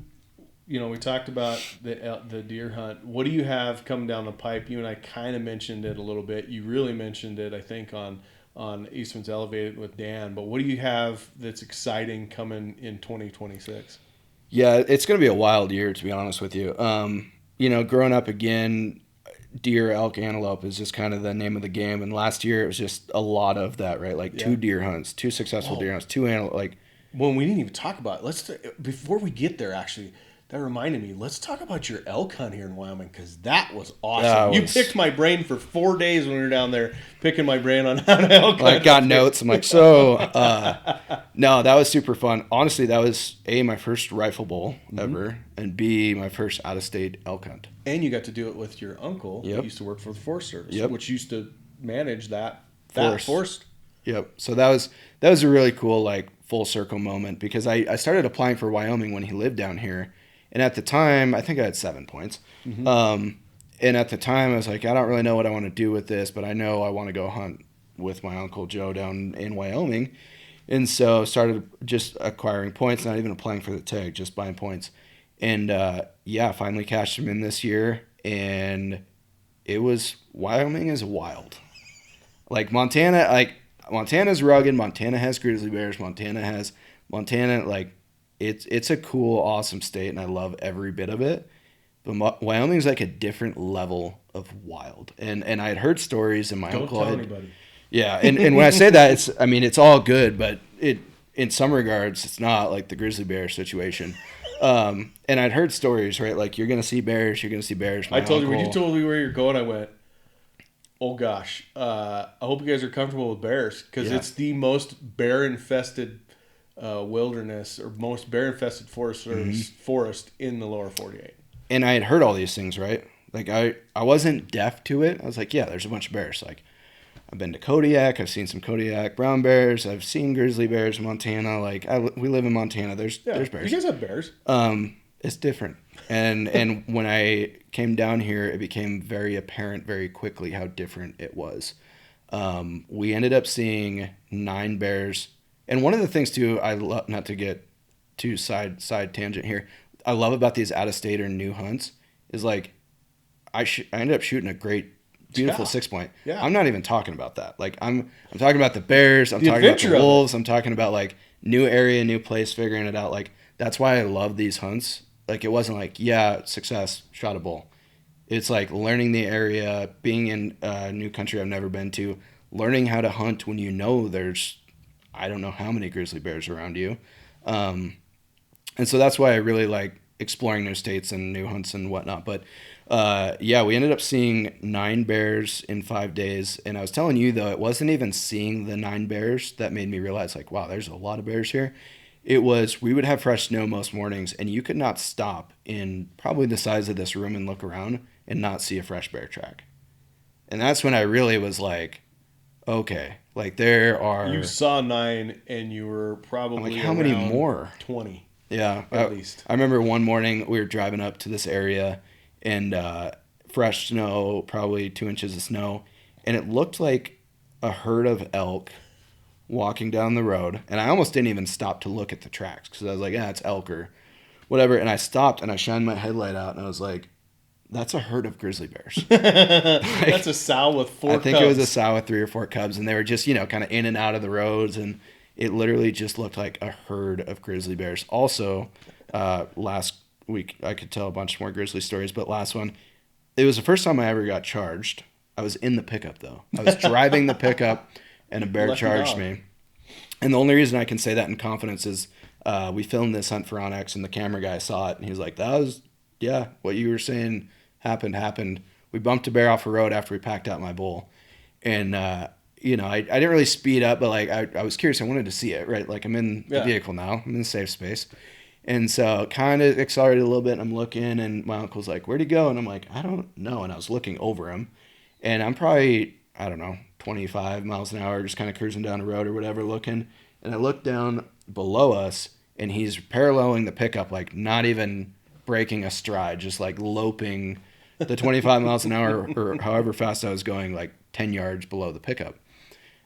we talked about the deer hunt. What do you have coming down the pipe? You and I kind of mentioned it a little bit. You really mentioned it, I think, on Eastman's Elevated with Dan. But what do you have that's exciting coming in 2026? Yeah, it's going to be a wild year, to be honest with you. Growing up again, deer, elk, antelope is just kind of the name of the game. And last year it was just a lot of that, right? 2 deer hunts, 2 successful deer hunts, 2 antelope. Well, we didn't even talk about it. Before we get there, actually, that reminded me. Let's talk about your elk hunt here in Wyoming, because that was awesome. You picked my brain for 4 days when we were down there, picking my brain on how to elk hunt. I got notes. I'm like, no, that was super fun. Honestly, that was A, my first rifle bowl ever, and B, my first out-of-state elk hunt. And you got to do it with your uncle who used to work for the Forest Service, which used to manage that forest. Yep. So that was a really cool, full circle moment, because I started applying for Wyoming when he lived down here. And at the time, I think I had 7 points. And at the time, I was like, I don't really know what I want to do with this, but I know I want to go hunt with my Uncle Joe down in Wyoming. And so started just acquiring points, not even applying for the tag, just buying points. And finally cashed them in this year. And Wyoming is wild. Montana's rugged. Montana has grizzly bears. Montana, it's a cool, awesome state, and I love every bit of it. But Wyoming's like a different level of wild. And I had heard stories, and my Don't uncle tell had, anybody. yeah. And when I say that, it's all good, but in some regards, it's not like the grizzly bear situation. And I'd heard stories, right? Like, you're going to see bears. I told you, when you told me where you're going, I went, oh gosh, I hope you guys are comfortable with bears, because it's the most bear-infested wilderness, or most bear-infested forest in the lower 48. And I had heard all these things, right? Like, I wasn't deaf to it. I was like, yeah, there's a bunch of bears. Like, I've been to Kodiak. I've seen some Kodiak brown bears. I've seen grizzly bears in Montana. Like, we live in Montana. There's bears. You guys have bears. It's different. And when I came down here, it became very apparent very quickly how different it was. We ended up seeing 9 bears. And one of the things, too, I love, not to get too side tangent here, I love about these out-of-state or new hunts is, like, I ended up shooting a great, beautiful 6-point. Yeah. I'm not even talking about that. Like, I'm talking about the bears. I'm talking about the wolves. I'm talking about, like, new area, new place, figuring it out. Like, that's why I love these hunts. Like, it wasn't like, yeah, success, shot a bull. It's like learning the area, being in a new country I've never been to, learning how to hunt when you know there's, I don't know how many grizzly bears around you. And so that's why I really like exploring new states and new hunts and whatnot. But yeah, we ended up seeing 9 bears in 5 days. And I was telling you, though, it wasn't even seeing the 9 bears that made me realize, like, wow, there's a lot of bears here. It was, we would have fresh snow most mornings, and you could not stop in probably the size of this room and look around and not see a fresh bear track. And that's when I really was like, okay, like, there are... You saw 9, and you were probably I'm like, how many more? 20. Yeah. At least. I remember one morning we were driving up to this area, and fresh snow, probably 2 inches of snow, and it looked like a herd of elk walking down the road. And I almost didn't even stop to look at the tracks, because I was like, yeah, it's elk or whatever. And I stopped, and I shined my headlight out, and I was like, that's a herd of grizzly bears. That's a sow with 4 cubs. I think it was a sow with 3 or 4 cubs, and they were just, kind of in and out of the roads, and it literally just looked like a herd of grizzly bears. Also, last week, I could tell a bunch more grizzly stories, but last one, it was the first time I ever got charged. I was in the pickup, though. I was driving the pickup, and a bear charged me. And the only reason I can say that in confidence is we filmed this hunt for onX, and the camera guy saw it, and he was like, that was, yeah, what you were saying happened. We bumped a bear off the road after we packed out my bull. And, I didn't really speed up, but, like, I was curious. I wanted to see it, right? Like, I'm in the vehicle now. I'm in a safe space. And so kind of accelerated a little bit, and I'm looking, and my uncle's like, where'd he go? And I'm like, I don't know. And I was looking over him, and I'm probably, I don't know, 25 miles an hour, just kind of cruising down the road or whatever, looking. And I look down below us, and he's paralleling the pickup, like, not even breaking a stride, just, like, loping the 25 miles an hour or however fast I was going, like 10 yards below the pickup.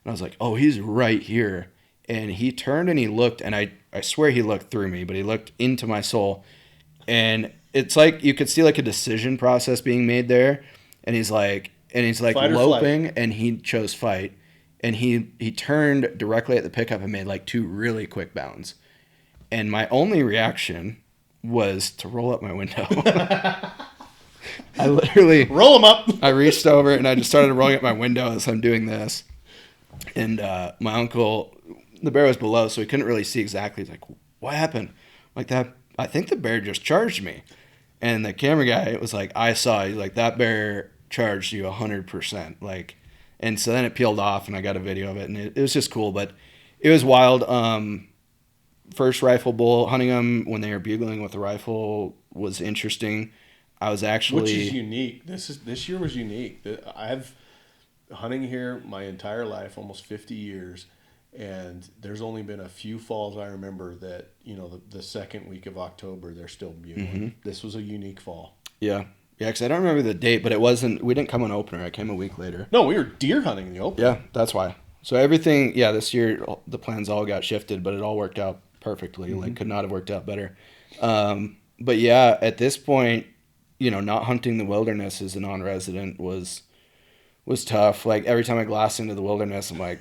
And I was like, oh, he's right here. And he turned and he looked, and I swear he looked through me, but he looked into my soul. And it's like you could see, like, a decision process being made there. And he's like loping, and he chose fight. And he turned directly at the pickup and made, like, 2 really quick bounds. And my only reaction was to roll up my window. I literally roll them up. I reached over, and I just started rolling up my window as I'm doing this. And my uncle, the bear was below, so he couldn't really see exactly. He's like, what happened? Like, that, I think the bear just charged me. And the camera guy was like, I saw. He's like, that bear charged you 100%. Like, and so then it peeled off, and I got a video of it, and it was just cool. But it was wild. First rifle bull, hunting them when they were bugling with the rifle was interesting. I was actually... Which is unique. This year was unique. I've hunting here my entire life, almost 50 years, and there's only been a few falls I remember that, the second week of October, they're still bugling. Mm-hmm. This was a unique fall. Yeah. Yeah, because I don't remember the date, but we didn't come on opener. I came a week later. No, we were deer hunting in the opener. Yeah, that's why. So everything, this year, the plans all got shifted, but it all worked out perfectly. Mm-hmm. Like, could not have worked out better. But yeah, at this point, not hunting the wilderness as a non-resident was tough. Like, every time I glass into the wilderness, I'm like,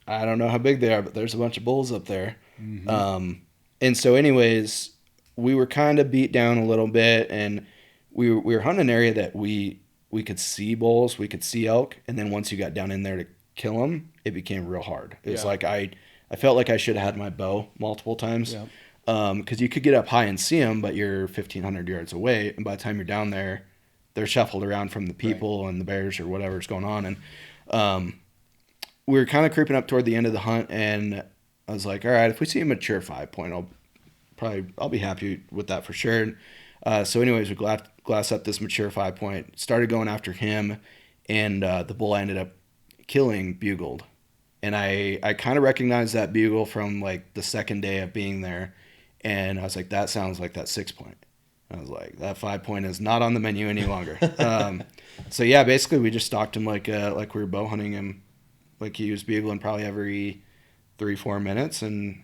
I don't know how big they are, but there's a bunch of bulls up there. Mm-hmm. And so anyways, we were kind of beat down a little bit, and we were hunting an area that we could see bulls, we could see elk, and then once you got down in there to kill them, it became real hard. It was like I felt like I should have had my bow multiple times. Yeah. Because you could get up high and see them, but you're 1,500 yards away, and by the time you're down there, they're shuffled around from the people and the bears or whatever's going on. And we were kind of creeping up toward the end of the hunt, and I was like, all right, if we see a mature 5-point, I'll be happy with that for sure. So anyways, we glass up this mature 5-point, started going after him, and the bull I ended up killing bugled. And I kind of recognized that bugle from like the second day of being there. And I was like, that sounds like that 6-point. I was like, that 5-point is not on the menu any longer. So yeah, basically we just stalked him like we were bow hunting him, like he was bugling probably every 3-4 minutes, and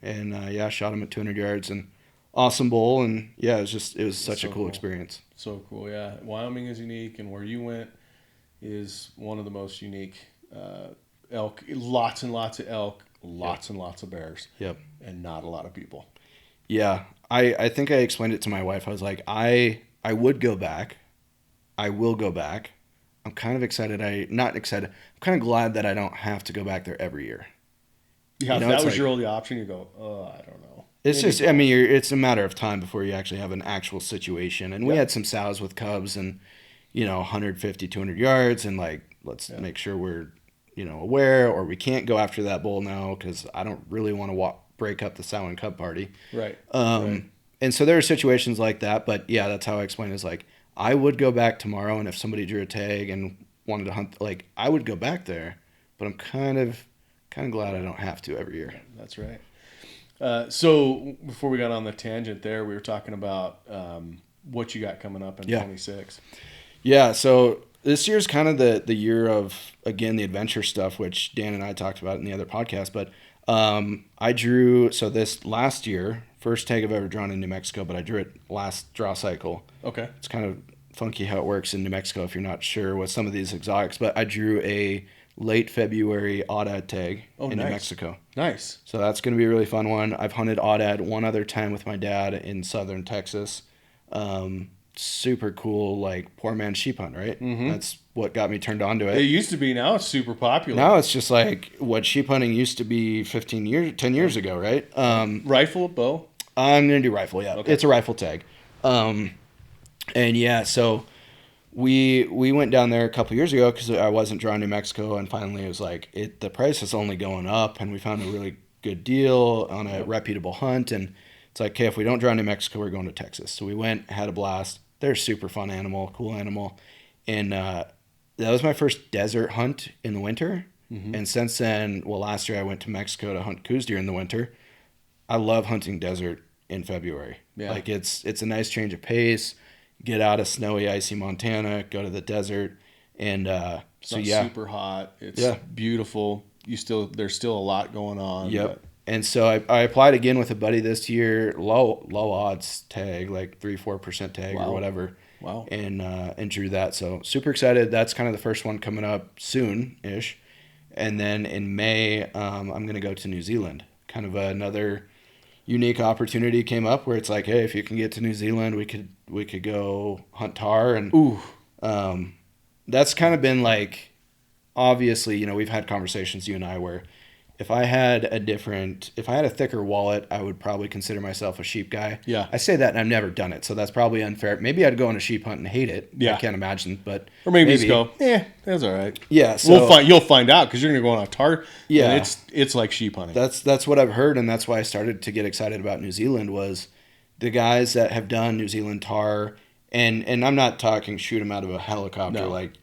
shot him at 200 yards, and awesome bull. And yeah, it was such a cool experience. So cool. Yeah. Wyoming is unique, and where you went is one of the most unique. Elk, lots and lots of elk, lots and lots of bears. Yep. And not a lot of people. Yeah. I think I explained it to my wife. I was like, I would go back. I will go back. I'm kind of excited. Not excited. I'm kind of glad that I don't have to go back there every year. Yeah, if that was your only option, you go, I don't know. It's just, I mean, it's a matter of time before you actually have an actual situation. And we had some sows with cubs and, 150, 200 yards. And like, let's make sure we're, aware, or we can't go after that bull now because I don't really want to break up the sow and cub party. Right. And so there are situations like that. But yeah, that's how I explain it. Is like, I would go back tomorrow, and if somebody drew a tag and wanted to hunt, like, I would go back there. But I'm kind of glad I don't have to every year. That's right. So before we got on the tangent there, we were talking about what you got coming up in 26. Yeah, so this year's kind of the year of, again, the adventure stuff, which Dan and I talked about in the other podcast. But I drew, so this last year, first tag I've ever drawn in New Mexico, but I drew it last draw cycle. Okay. It's kind of funky how it works in New Mexico if you're not sure with some of these exotics. But I drew a late February aoudad tag in New Mexico. Nice. So that's going to be a really fun one. I've hunted aoudad one other time with my dad in southern Texas. Super cool, like, poor man's sheep hunt, right? Mm-hmm. That's what got me turned on to it. It used to be. Now it's super popular. Now it's just like what sheep hunting used to be 10 years ago, right? Rifle, bow? I'm going to do rifle, yeah. Okay. It's a rifle tag. And yeah, so we went down there a couple years ago because I wasn't drawing New Mexico, and finally it was like, the price is only going up, and we found a really good deal on a reputable hunt, and it's like, okay, if we don't draw New Mexico, we're going to Texas. So we went, had a blast. They're a super fun animal, cool animal. And that was my first desert hunt in the winter. Mm-hmm. And since then, last year I went to Mexico to hunt coos deer in the winter. I love hunting desert in February. Yeah. Like, it's a nice change of pace. Get out of snowy, icy Montana, go to the desert. And it's not super hot. It's beautiful. There's still a lot going on. Yep. But. And so I applied again with a buddy this year, low odds tag, like 3-4% tag or whatever. Wow. And drew that. So super excited. That's kind of the first one coming up soon-ish. And then in May, I'm going to go to New Zealand. Kind of another unique opportunity came up where it's like, hey, if you can get to New Zealand, we could go hunt tar. And that's kind of been like, obviously, we've had conversations, you and I, where if I had a thicker wallet, I would probably consider myself a sheep guy. Yeah. I say that and I've never done it, so that's probably unfair. Maybe I'd go on a sheep hunt and hate it. Yeah. I can't imagine, but or maybe just go, that's all right. Yeah. So you'll find out because you're gonna go on a tar. Yeah. And it's like sheep hunting. That's what I've heard, and that's why I started to get excited about New Zealand. Was the guys that have done New Zealand tar, and I'm not talking shoot them out of a helicopter like.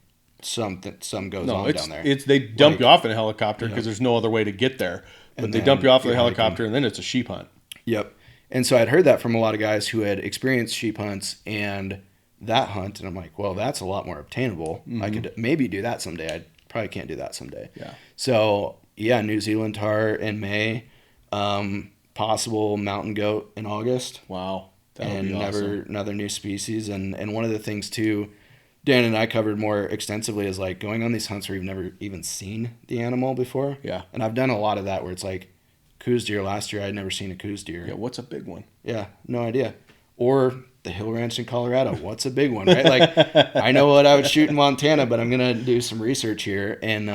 Some goes on down there. They dump you off in a helicopter because there's no other way to get there. But they dump you off in a helicopter, and then it's a sheep hunt. Yep. And so I'd heard that from a lot of guys who had experienced sheep hunts and that hunt, and I'm like, well, that's a lot more obtainable. Mm-hmm. I could maybe do that someday. I probably can't do that someday. Yeah. So yeah, New Zealand tar in May, possible mountain goat in August. Wow. That'll be awesome. Another new species, and one of the things too, Dan and I covered more extensively is like going on these hunts where you've never even seen the animal before. Yeah. And I've done a lot of that where it's like coos deer last year, I'd never seen a coos deer. Yeah, what's a big one? Yeah, no idea. Or the hill ranch in Colorado. What's a big one, right? Like, I know what I would shoot in Montana, but I'm gonna do some research here. And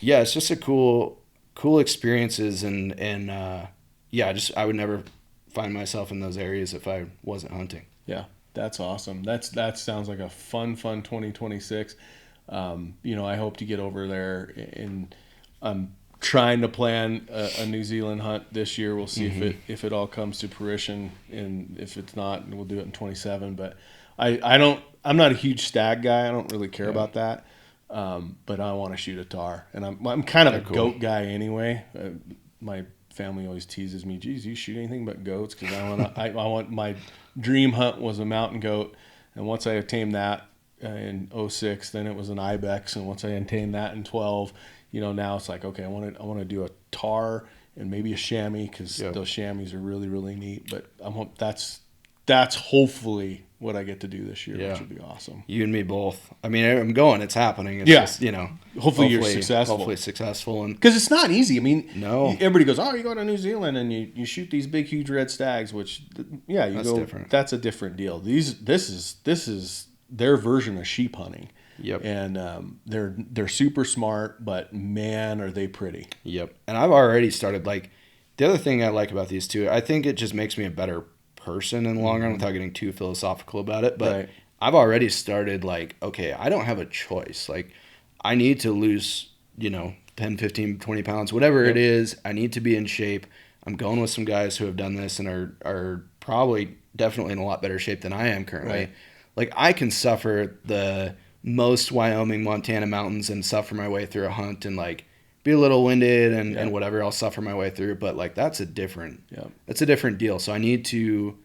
yeah, it's just a cool experiences, and yeah, I would never find myself in those areas if I wasn't hunting. Yeah, that's awesome. That sounds like a fun 2026. I hope to get over there, and I'm trying to plan a New Zealand hunt this year. We'll see if it all comes to fruition, and if it's not, we'll do it in 27. But I'm not a huge stag guy. I don't really care about that. But I want to shoot a tar, and I'm kind of a goat guy anyway. My family always teases me, "Geez, you shoot anything but goats?" Because I want my dream hunt was a mountain goat, and once I tamed that in 06, then it was an ibex, and once I tamed that in 12, now it's like, okay, I want to do a tar and maybe a chamois, because those chamois are really, really neat. But that's hopefully what I get to do this year, which would be awesome. You and me both. I mean, I'm going. It's happening. It's just, hopefully you're successful. Hopefully successful. Because it's not easy. I mean, no. Everybody goes, oh, you go to New Zealand and you shoot these big, huge red stags, which, that's different. That's a different deal. This is their version of sheep hunting. Yep. And they're super smart, but man, are they pretty. Yep. And I've already started, like, the other thing I like about these two, I think it just makes me a better person in the long run without getting too philosophical about it. But I've already started, like, okay, I don't have a choice. Like, I need to lose, 10, 15, 20 pounds, whatever it is. I need to be in shape. I'm going with some guys who have done this and are probably definitely in a lot better shape than I am currently. Right. Like, I can suffer the most Wyoming, Montana mountains and suffer my way through a hunt and, like, be a little winded and whatever. I'll suffer my way through. But, like, that's a different deal. So I need to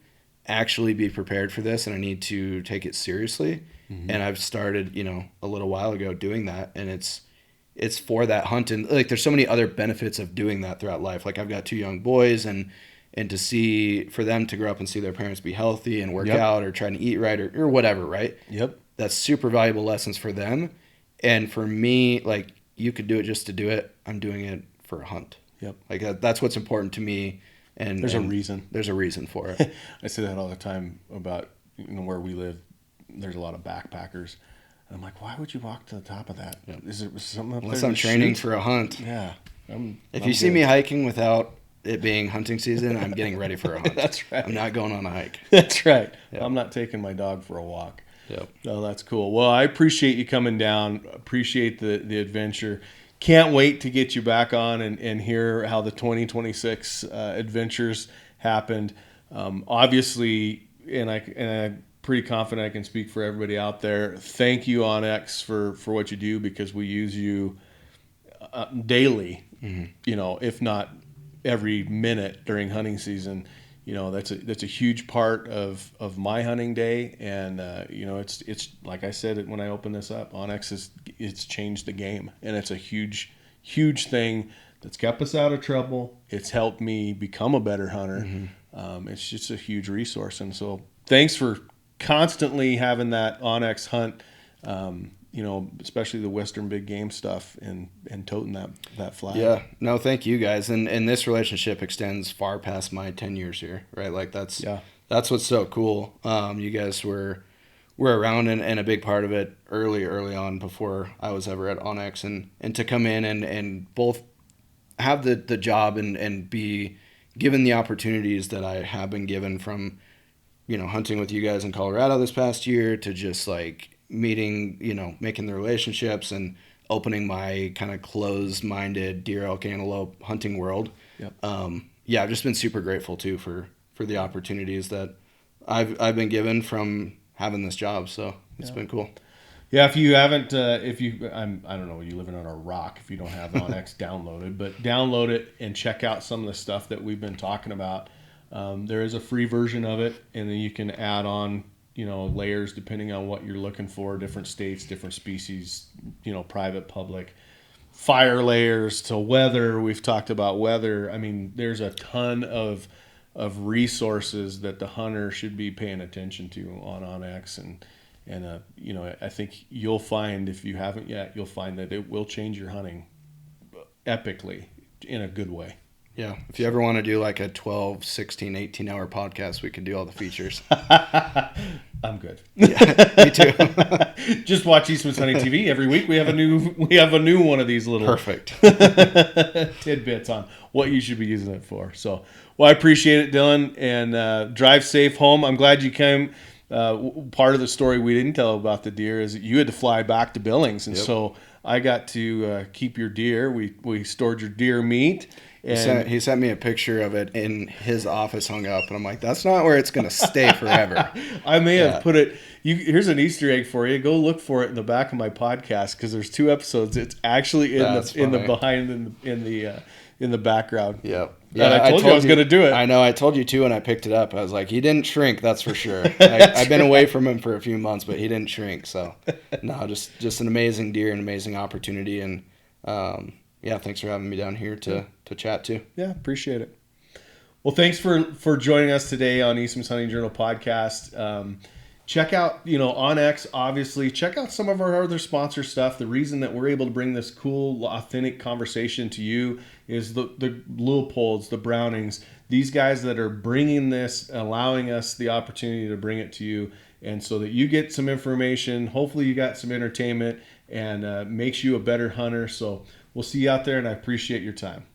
actually be prepared for this, and I need to take it seriously. And I've started, a little while ago doing that, and it's for that hunt. And, like, there's so many other benefits of doing that throughout life. Like, I've got 2 young boys, and to for them to grow up and see their parents be healthy and work out or trying to eat right or whatever, right? Yep. That's super valuable lessons for them. And for me, like, you could do it just to do it. I'm doing it for a hunt. Yep. Like, that's what's important to me. And there's a reason. There's a reason for it. I say that all the time about where we live. There's a lot of backpackers. And I'm like, why would you walk to the top of that? Yep. Is it something up Unless there I'm training for a hunt. Yeah. If you see me hiking without it being hunting season, I'm getting ready for a hunt. That's right. I'm not going on a hike. That's right. Yep. I'm not taking my dog for a walk. Yep. Oh, that's cool. Well, I appreciate you coming down. Appreciate the adventure. Can't wait to get you back on and hear how the 2026 adventures happened. Obviously, and I'm pretty confident I can speak for everybody out there. Thank you, onX, for what you do, because we use you daily. If not every minute during hunting season. That's a huge part of my hunting day, and it's like I said when I opened this up, onX it's changed the game, and it's a huge thing that's kept us out of trouble. It's helped me become a better hunter. It's just a huge resource, and so thanks for constantly having that onX hunt. Especially the Western big game stuff and toting that flag. Yeah, no, thank you guys. And this relationship extends far past my 10 years here, right? Like that's what's so cool. You guys were around and a big part of it early on before I was ever at onX, and to come in and both have the job and be given the opportunities that I have been given from, hunting with you guys in Colorado this past year to just like meeting, making the relationships and opening my kind of closed-minded deer, elk, antelope hunting world. Yep. I've just been super grateful too for the opportunities that I've been given from having this job. So it's been cool. Yeah, if you haven't, I don't know, you living on a rock if you don't have onX downloaded, but download it and check out some of the stuff that we've been talking about. There is a free version of it, and then you can add on layers depending on what you're looking for, different states, different species, private, public, fire layers to weather. We've talked about weather. I mean, there's a ton of resources that the hunter should be paying attention to on onX, and I think you'll find, if you haven't yet, you'll find that it will change your hunting epically in a good way. Yeah. If you ever want to do like a 12, 16, 18-hour podcast, we can do all the features. I'm good. Yeah, me too. Just watch Eastman's Hunting TV every week. We have a new one of these little Perfect tidbits on what you should be using it for. So, well, I appreciate it, Dylan, and drive safe home. I'm glad you came. Part of the story we didn't tell about the deer is that you had to fly back to Billings, and so I got to keep your deer. We stored your deer meat. And he sent me a picture of it in his office hung up, and I'm like, that's not where it's going to stay forever. I may have put it. Here's an Easter egg for you. Go look for it in the back of my podcast because there's 2 episodes. It's actually in the background. Yep. Yeah, and I told you I was going to do it. I know. I told you too, and I picked it up. I was like, he didn't shrink, that's for sure. I've been away from him for a few months, but he didn't shrink. So, no, just an amazing deer, an amazing opportunity, and thanks for having me down here to chat too. Yeah, appreciate it. Well, thanks for joining us today on Eastman's Hunting Journal podcast. Check out, onX, obviously. Check out some of our other sponsor stuff. The reason that we're able to bring this cool, authentic conversation to you is the Leopolds, the Brownings, these guys that are bringing this, allowing us the opportunity to bring it to you, and so that you get some information. Hopefully you got some entertainment and makes you a better hunter. So we'll see you out there, and I appreciate your time.